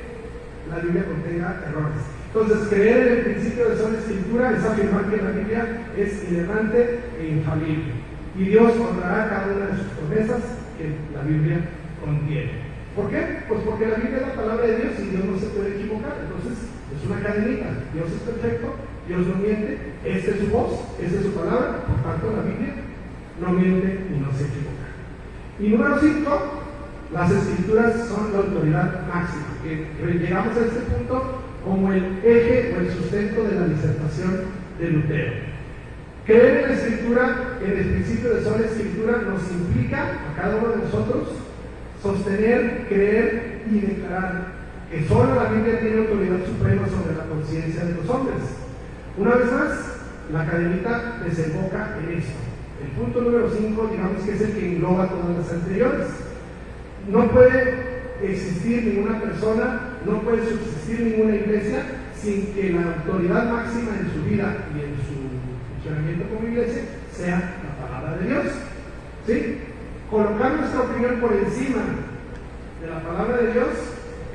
la Biblia contenga errores. Entonces, creer en el principio de sola escritura es afirmar que la Biblia es inerrante e infalible. Y Dios honrará cada una de sus promesas que la Biblia contiene. ¿Por qué? Pues porque la Biblia es la palabra de Dios y Dios no se puede equivocar. Entonces, es una cadenita. Dios es perfecto, Dios no miente, esta es su voz, esta es su palabra, por tanto la Biblia no miente y no se equivoca. Y número 5, las escrituras son la autoridad máxima, que llegamos a este punto como el eje o el sustento de la disertación de Lutero. Creer en la escritura, en el principio de sola escritura, nos implica a cada uno de nosotros sostener, creer y declarar que solo la Biblia tiene autoridad suprema sobre la conciencia de los hombres. Una vez más, la cadenita desemboca en esto. El punto número 5, digamos que es el que engloba todas las anteriores. No puede existir ninguna persona, no puede subsistir ninguna iglesia sin que la autoridad máxima en su vida y en su funcionamiento como iglesia sea la palabra de Dios. ¿Sí? Colocar nuestra opinión por encima de la palabra de Dios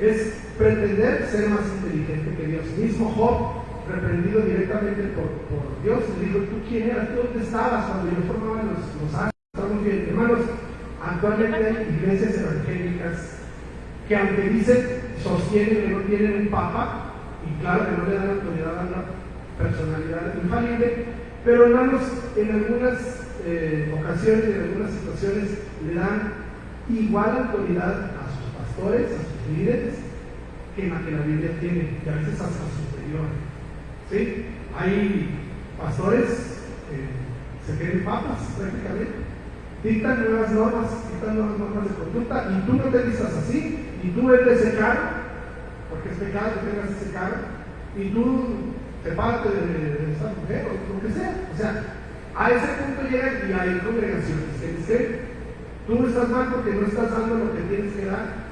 es pretender ser más inteligente que Dios. Mismo Job, reprendido directamente por Dios, le dijo: ¿tú quién eras? ¿Tú dónde estabas cuando yo formaba los ángeles? Estamos bien, hermanos. Actualmente hay iglesias evangélicas que, aunque dicen, sostienen que no tienen un papa, y claro que no le dan autoridad a una personalidad infalible, pero hermanos, en algunas ocasiones, en algunas situaciones, le dan igual autoridad a sus pastores, a sus líderes, que la que la Biblia tiene, y a veces hasta superior. ¿Sí? Hay pastores que se creen papas prácticamente, dictan nuevas normas de conducta, y tú no te vistas así, y tú eres ese carro, porque es pecado que tengas ese carro, y tú sepárate de esta mujer, o lo que sea. O sea, a ese punto llegan, y hay congregaciones que dicen: tú estás mal porque no estás dando lo que tienes que dar.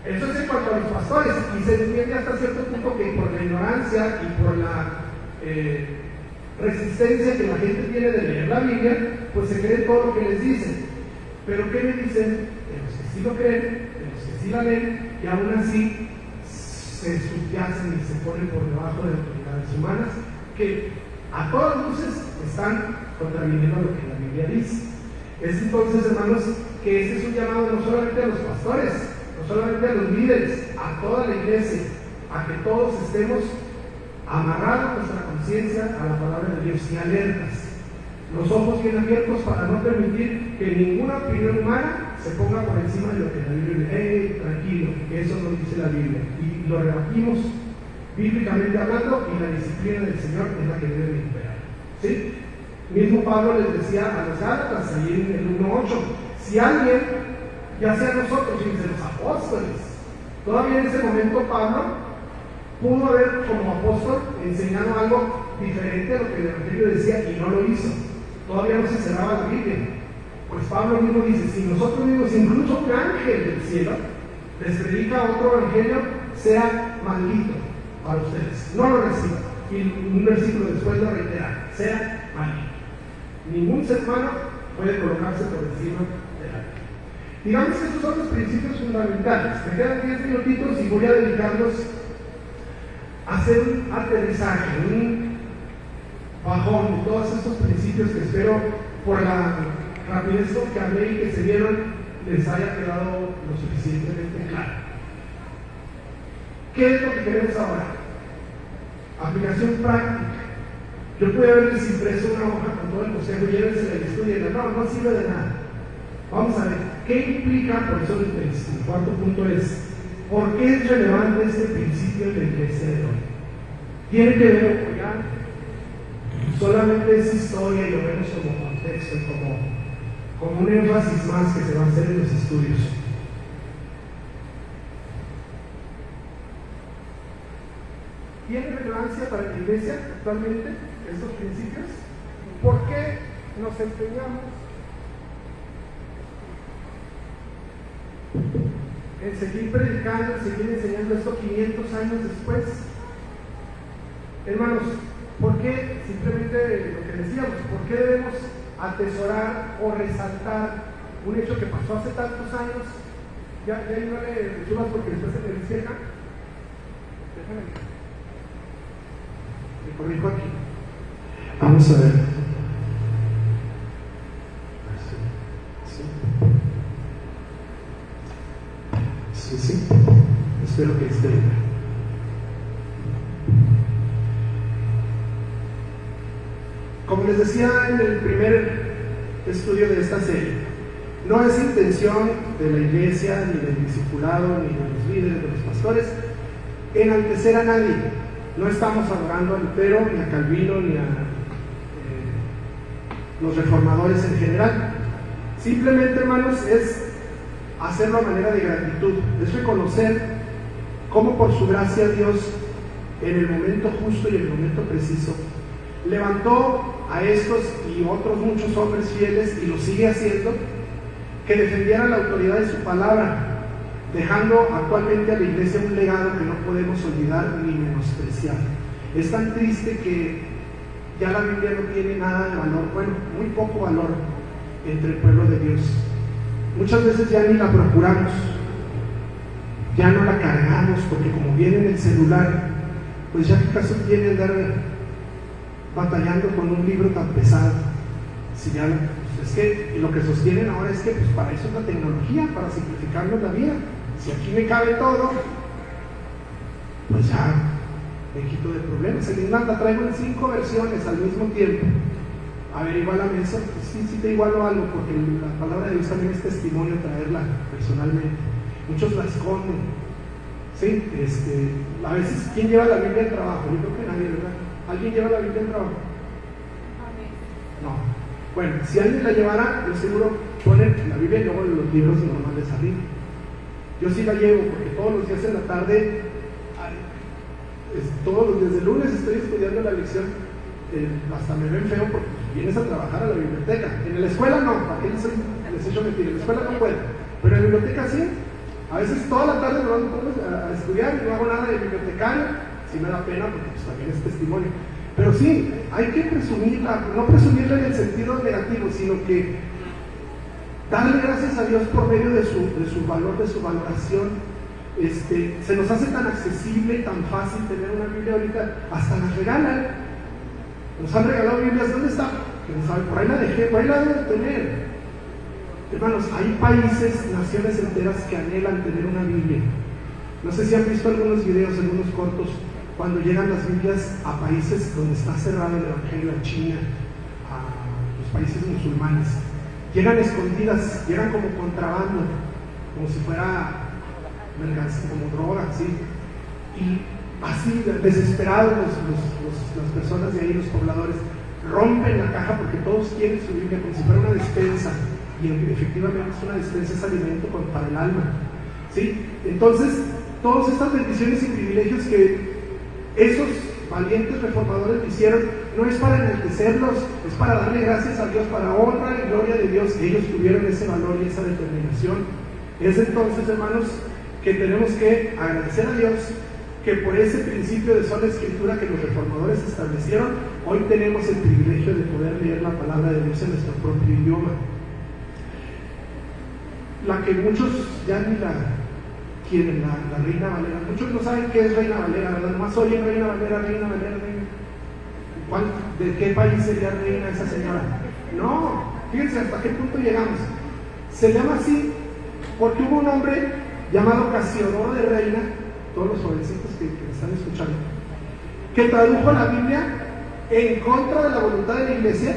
Eso es en cuanto a los pastores, y se entiende hasta cierto punto que por la ignorancia y por la resistencia que la gente tiene de leer la Biblia, pues se cree todo lo que les dicen. Pero ¿qué me dicen? De los que sí lo creen, de los que sí la leen, y aún así se subyacen y se ponen por debajo de autoridades humanas que a todas luces están contraviniendo lo que la Biblia dice. Es entonces, hermanos, que este es un llamado no solamente a los pastores, no solamente a los líderes, a toda la iglesia, a que todos estemos amarrados nuestra conciencia a la palabra de Dios y alertas, los ojos bien abiertos para no permitir que ninguna opinión humana se ponga por encima de lo que la Biblia dice. Tranquilo, que eso no dice la Biblia, y lo rebatimos bíblicamente hablando, y la disciplina del Señor es la que debe imperar. ¿Sí? Mismo Pablo les decía a los Gálatas, ahí en el 1:8, si alguien, ya sea nosotros, fíjense, los apóstoles, todavía en ese momento Pablo pudo haber como apóstol enseñado algo diferente a lo que el Evangelio decía y no lo hizo. Todavía no se cerraba la Biblia. Pues Pablo mismo dice, si nosotros mismos, incluso un ángel del cielo, les predica otro evangelio, sea maldito para ustedes. No lo reciban. Y un versículo después lo reitera, sea maldito. Ningún ser humano puede colocarse por encima de la ley. Digamos que estos son los principios fundamentales. Me quedan 10 minutitos y voy a dedicarlos a hacer un aterrizaje, un bajón de todos estos principios que espero por la rapidez con que hablé y que se vieron les haya quedado lo suficientemente claro. ¿Qué es lo que queremos ahora? Aplicación práctica. Yo pude haberles impreso una hoja con todo el consejo y llévensela y estudienla. No sirve de nada. Vamos a ver, ¿qué implica? Por eso el cuarto punto es, ¿por qué es relevante este principio en la iglesia de hoy? Tiene que ver, oigan, solamente es historia y lo vemos como contexto, como un énfasis más que se va a hacer en los estudios. ¿Tiene relevancia para la iglesia actualmente estos principios? ¿Por qué nos empeñamos en seguir predicando, en seguir enseñando esto 500 años después? Hermanos, ¿por qué, simplemente lo que decíamos, por qué debemos atesorar o resaltar un hecho que pasó hace tantos años? Ya no le subas porque después se me disqueja. Déjame. Me corrijo aquí. Vamos a ver. Sí. Espero que esté bien. Como les decía en el primer estudio de esta serie, no es intención de la iglesia, ni del discipulado, ni de los líderes, de los pastores, enaltecer a nadie. No estamos adorando a Lutero, ni a Calvino, ni a los reformadores en general. Simplemente, hermanos, es hacerlo a manera de gratitud, es reconocer cómo por su gracia Dios, en el momento justo y en el momento preciso, levantó a estos y otros muchos hombres fieles, y lo sigue haciendo, que defendieran la autoridad de su palabra, dejando actualmente a la iglesia un legado que no podemos olvidar ni menospreciar. Es tan triste que ya la Biblia no tiene nada de valor, bueno, muy poco valor entre el pueblo de Dios. Muchas veces ya ni la procuramos, ya no la cargamos, porque como viene en el celular, pues ya qué caso tiene andar batallando con un libro tan pesado. Si ya, pues es que lo que sostienen ahora es que pues para eso es la tecnología, para simplificarnos la vida. Si aquí me cabe todo, pues ya me quito de problemas. En Irlanda traigo en 5 versiones al mismo tiempo. A ver, igualame eso. Pues sí te igualo algo, porque la palabra de Dios también es testimonio traerla personalmente. Muchos la esconden. ¿Sí? A veces, ¿quién lleva la Biblia al trabajo? Yo creo que nadie, ¿verdad? ¿Alguien lleva la Biblia al trabajo? No. Bueno, si alguien la llevara, yo seguro pone la Biblia y luego los libros normales arriba. Yo sí la llevo porque todos los días en la tarde, todos los días de lunes estoy estudiando la lección, hasta me ven feo porque vienes a trabajar a la biblioteca. En la escuela no, ¿para qué les echo mentir? En la escuela no puedo, pero en la biblioteca sí. A veces toda la tarde me van a estudiar y no hago nada de bibliotecario. Sí me da pena porque pues, también es testimonio. Pero sí, hay que presumirla, no presumirla en el sentido negativo, sino que darle gracias a Dios por medio de su valor, de su valoración. Se nos hace tan accesible y tan fácil tener una Biblia ahorita, hasta las regalan. Nos han regalado Biblias, ¿dónde está? Que no sabe, por ahí la dejé, por ahí la debo tener. Hermanos, hay países, naciones enteras que anhelan tener una Biblia. No sé si han visto algunos videos, algunos cortos, cuando llegan las Biblias a países donde está cerrado el Evangelio, a China, a los países musulmanes. Llegan escondidas, llegan como contrabando, como si fuera mercancía, como droga, ¿sí? Y así desesperados las personas de ahí, los pobladores, rompen la caja porque todos quieren su Biblia como si fuera una despensa, y efectivamente es una despensa, es alimento para el alma, ¿sí? Entonces, todas estas bendiciones y privilegios que esos valientes reformadores hicieron, no es para enaltecerlos, es para darle gracias a Dios, para honra y gloria de Dios. Ellos tuvieron ese valor y esa determinación. Es entonces, hermanos, que tenemos que agradecer a Dios que por ese principio de sola escritura que los reformadores establecieron, hoy tenemos el privilegio de poder leer la palabra de Dios en nuestro propio idioma. La que muchos ya ni la quieren, la Reina Valera. Muchos no saben qué es Reina Valera, ¿verdad? Nomás oyen Reina Valera, Reina Valera, Reina. ¿De qué país sería reina esa señora? No, fíjense hasta qué punto llegamos. Se llama así porque hubo un hombre llamado Casiodoro de Reina, todos los jovencitos que me están escuchando, que tradujo la Biblia en contra de la voluntad de la iglesia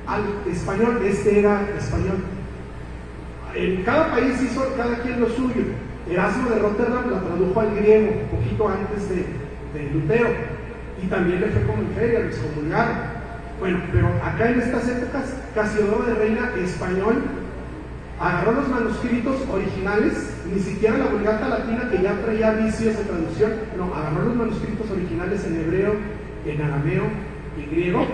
al español. Este era español. En cada país hizo cada quien lo suyo. Erasmo de Rotterdam la tradujo al griego poquito antes de Lutero, y también le fue como en feria, lo excomulgaron. Bueno, pero acá en estas épocas, Casiodoro de Reina, español, agarró los manuscritos originales, ni siquiera la Vulgata Latina, que ya traía vicios de traducción, no, agarró los manuscritos originales en hebreo, en arameo y griego,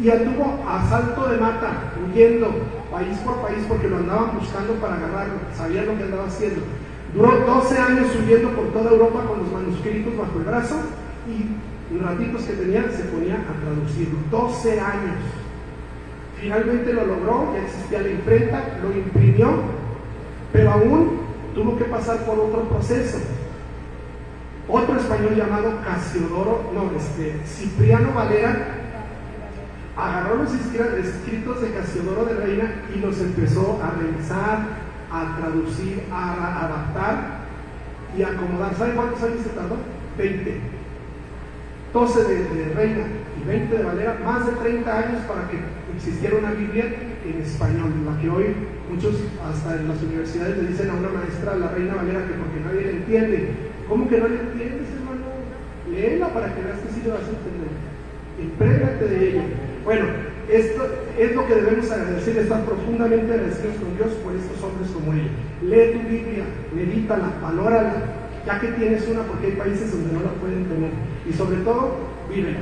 y anduvo a salto de mata, huyendo país por país, porque lo andaban buscando para agarrarlo, sabían lo que andaba haciendo. Duró 12 años huyendo por toda Europa con los manuscritos bajo el brazo, y los ratitos que tenía se ponía a traducirlo. 12 años. Finalmente lo logró, ya existía la imprenta, lo imprimió, pero aún tuvo que pasar por otro proceso. Otro español llamado Cipriano Valera agarró los escritos de Casiodoro de Reina y los empezó a revisar, a traducir, a adaptar y a acomodar. ¿Saben cuántos años se tardó? 20. 12 de Reina y 20 de Valera, más de 30 años para que existiera una Biblia en español, la que hoy muchos hasta en las universidades le dicen a una maestra, la Reina Valera, que porque nadie le entiende. ¿Cómo que no le entiendes, hermano? Léela para que veas que sí le vas a entender. Imprégnate de ella. Bueno, esto es lo que debemos agradecer, estar profundamente agradecidos con Dios por estos hombres como ellos. Lee tu Biblia, medítala, valórala, ya que tienes una, porque hay países donde no la pueden tener, y sobre todo, vívela.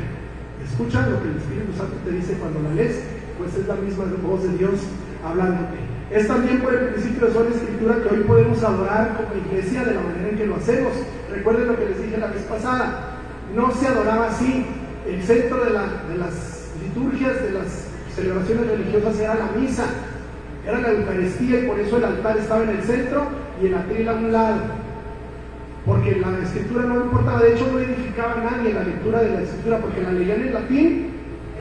Escucha lo que el Espíritu Santo te dice cuando la lees, pues es la misma voz de Dios hablándote. Es también por el principio de sola escritura que hoy podemos adorar como iglesia de la manera en que lo hacemos. Recuerden lo que les dije la vez pasada, no se adoraba así. El centro de las liturgias, de las celebraciones religiosas era la misa, era la Eucaristía, y por eso el altar estaba en el centro y el atril a un lado, porque la escritura no importaba. De hecho no edificaba a nadie la lectura de la escritura, porque la leían en latín,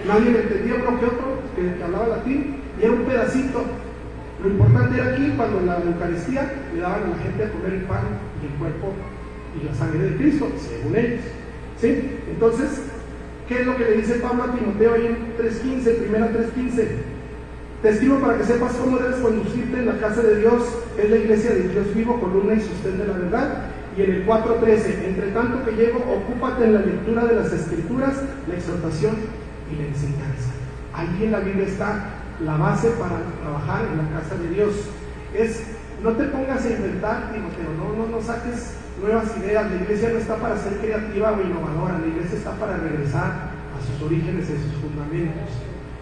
nadie le entendía uno que otro que hablaba latín, y era un pedacito. Lo importante era aquí, cuando en la Eucaristía le daban a la gente a comer el pan y el cuerpo y la sangre de Cristo, según ellos, ¿sí? Entonces, ¿qué es lo que le dice Pablo a Timoteo ahí en 3:15, primera 3:15? Te escribo para que sepas cómo debes conducirte en la casa de Dios, que es la iglesia de Dios vivo, columna y sostén de la verdad. Y en el 4:13, entre tanto que llego, ocúpate en la lectura de las Escrituras, la exhortación y la enseñanza. Allí en la Biblia está la base para trabajar en la casa de Dios. No te pongas a inventar, Timoteo, no saques nuevas ideas. La iglesia no está para ser creativa o innovadora, la iglesia está para regresar a sus orígenes y a sus fundamentos.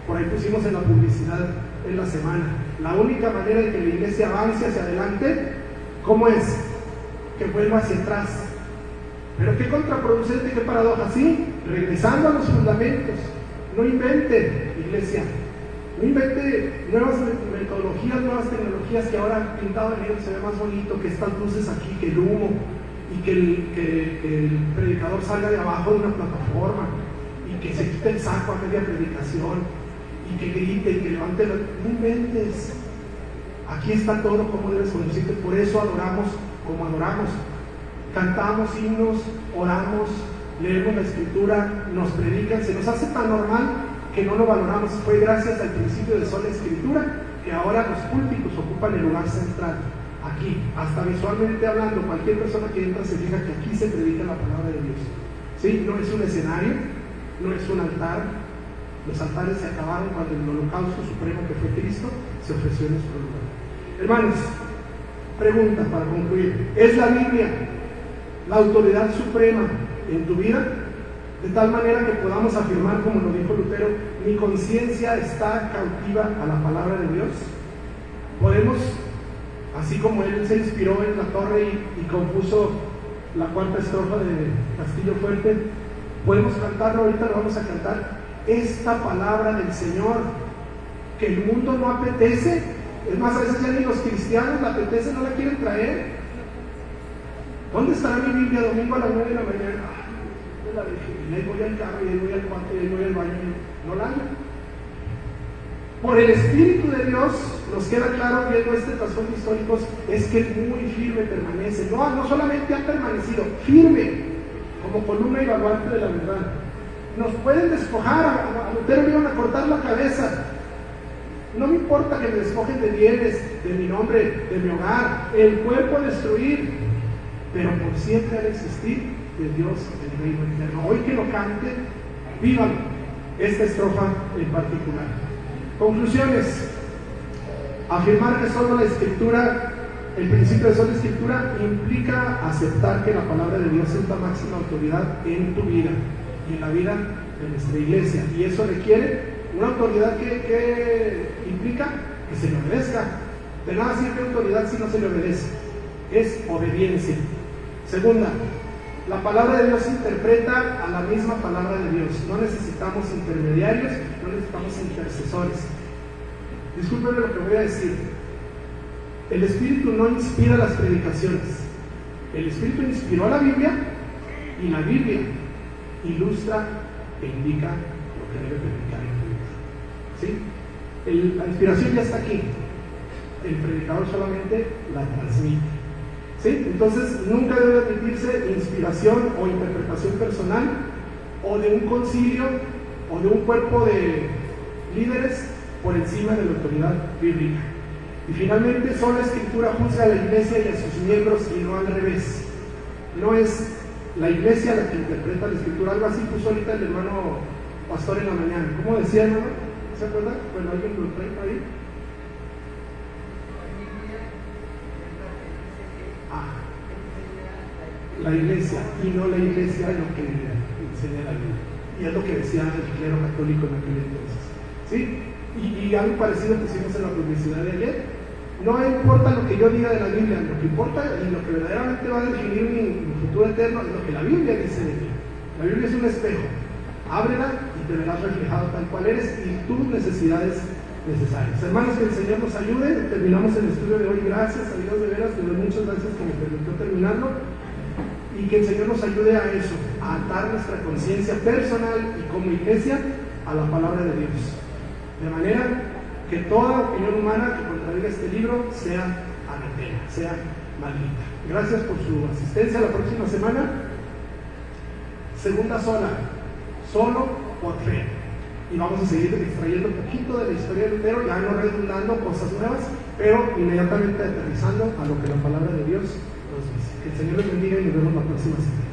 Por ahí pusimos en la publicidad en la semana, la única manera de que la iglesia avance hacia adelante, ¿cómo es? Que vuelva hacia atrás. Pero qué contraproducente, qué paradoja, ¿sí? Regresando a los fundamentos. No invente, iglesia, no invente nuevas metodologías, nuevas tecnologías, que ahora pintado de negro se ve más bonito, que estas luces aquí, que el humo, y que el predicador salga de abajo de una plataforma, y que se quite el saco a media predicación, y que grite, y que levante no inventes. Aquí está todo como debes conducirte. Por eso adoramos como adoramos, cantamos himnos, oramos, leemos la escritura, nos predican. Se nos hace tan normal que no lo valoramos. Fue gracias al principio de sola escritura que ahora los púlpitos ocupan el lugar central. aquí, hasta visualmente hablando, cualquier persona que entra se fija que aquí se predica la palabra de Dios. ¿Sí? No es un escenario, no es un altar. Los altares se acabaron cuando el holocausto supremo que fue Cristo se ofreció en nuestro lugar. Hermanos, pregunta para concluir: ¿es la Biblia la autoridad suprema en tu vida? De tal manera que podamos afirmar, como lo dijo Lutero, mi conciencia está cautiva a la palabra de Dios. Podemos, así como él se inspiró en la torre y compuso la cuarta estrofa de Castillo Fuerte, podemos cantarlo, ahorita lo vamos a cantar. Esta palabra del Señor, que el mundo no apetece, es más, a veces ya ni los cristianos la apetece, no la quieren traer. ¿Dónde estará mi Biblia domingo a las 9 de la mañana? La dejé, y ahí voy al carro, y ahí voy al cuarto, y ahí voy al baño, y no la hallo. Por el Espíritu de Dios nos queda claro, viendo este trasfondo histórico, es que muy firme permanece. No solamente ha permanecido, firme, como columna y baluarte de la verdad. Nos pueden despojar, a Lutero le iban a cortar la cabeza. No me importa que me despojen de bienes, de mi nombre, de mi hogar, el cuerpo destruir, pero por siempre ha de existir de Dios el reino eterno. Hoy que lo cante, vivan esta estrofa en particular. Conclusiones: afirmar que solo la Escritura, el principio de sola Escritura, implica aceptar que la palabra de Dios es la máxima autoridad en tu vida y en la vida de nuestra iglesia, y eso requiere una autoridad que implica que se le obedezca. De nada sirve autoridad si no se le obedece, es obediencia. Segunda, la palabra de Dios interpreta a la misma palabra de Dios. No necesitamos intermediarios, no necesitamos intercesores. Discúlpenme lo que voy a decir. El Espíritu no inspira las predicaciones. El Espíritu inspiró a la Biblia, y la Biblia ilustra e indica lo que debe predicar en tu vida. ¿Sí? La inspiración ya está aquí. El predicador solamente la transmite. ¿Sí? Entonces nunca debe admitirse inspiración o interpretación personal, o de un concilio o de un cuerpo de líderes por encima de la autoridad bíblica. Y finalmente, solo la Escritura juzga a la iglesia y a sus miembros, y no al revés. No es la iglesia la que interpreta la Escritura. Algo así puso ahorita el hermano pastor en la mañana. ¿Cómo decía, hermano? ¿Se acuerda? Bueno, alguien lo trae por ahí. La iglesia, y no la iglesia lo que enseña la Biblia. Y es lo que decía el clero católico en aquel entonces. ¿Sí? Y algo parecido pusimos en la publicidad de ayer. No importa lo que yo diga de la Biblia, lo que importa y lo que verdaderamente va a definir mi futuro eterno es lo que la Biblia dice de mí. La Biblia es un espejo. Ábrela y te verás reflejado tal cual eres y tus necesidades necesarias. Hermanos, que el Señor nos ayude. Terminamos el estudio de hoy. Gracias a Dios, de veras, le doy muchas gracias que me permitió terminarlo. Y que el Señor nos ayude a eso, a atar nuestra conciencia personal y como iglesia a la palabra de Dios. De manera que toda opinión humana que contradiga este libro sea anatema, sea maldita. Gracias por su asistencia. La próxima semana, segunda sola, solo por fe. Y vamos a seguir extrayendo un poquito de la historia de Lutero, ya no redundando cosas nuevas, pero inmediatamente aterrizando a lo que la palabra de Dios nos dice. Que el Señor les bendiga y nos vemos la próxima semana.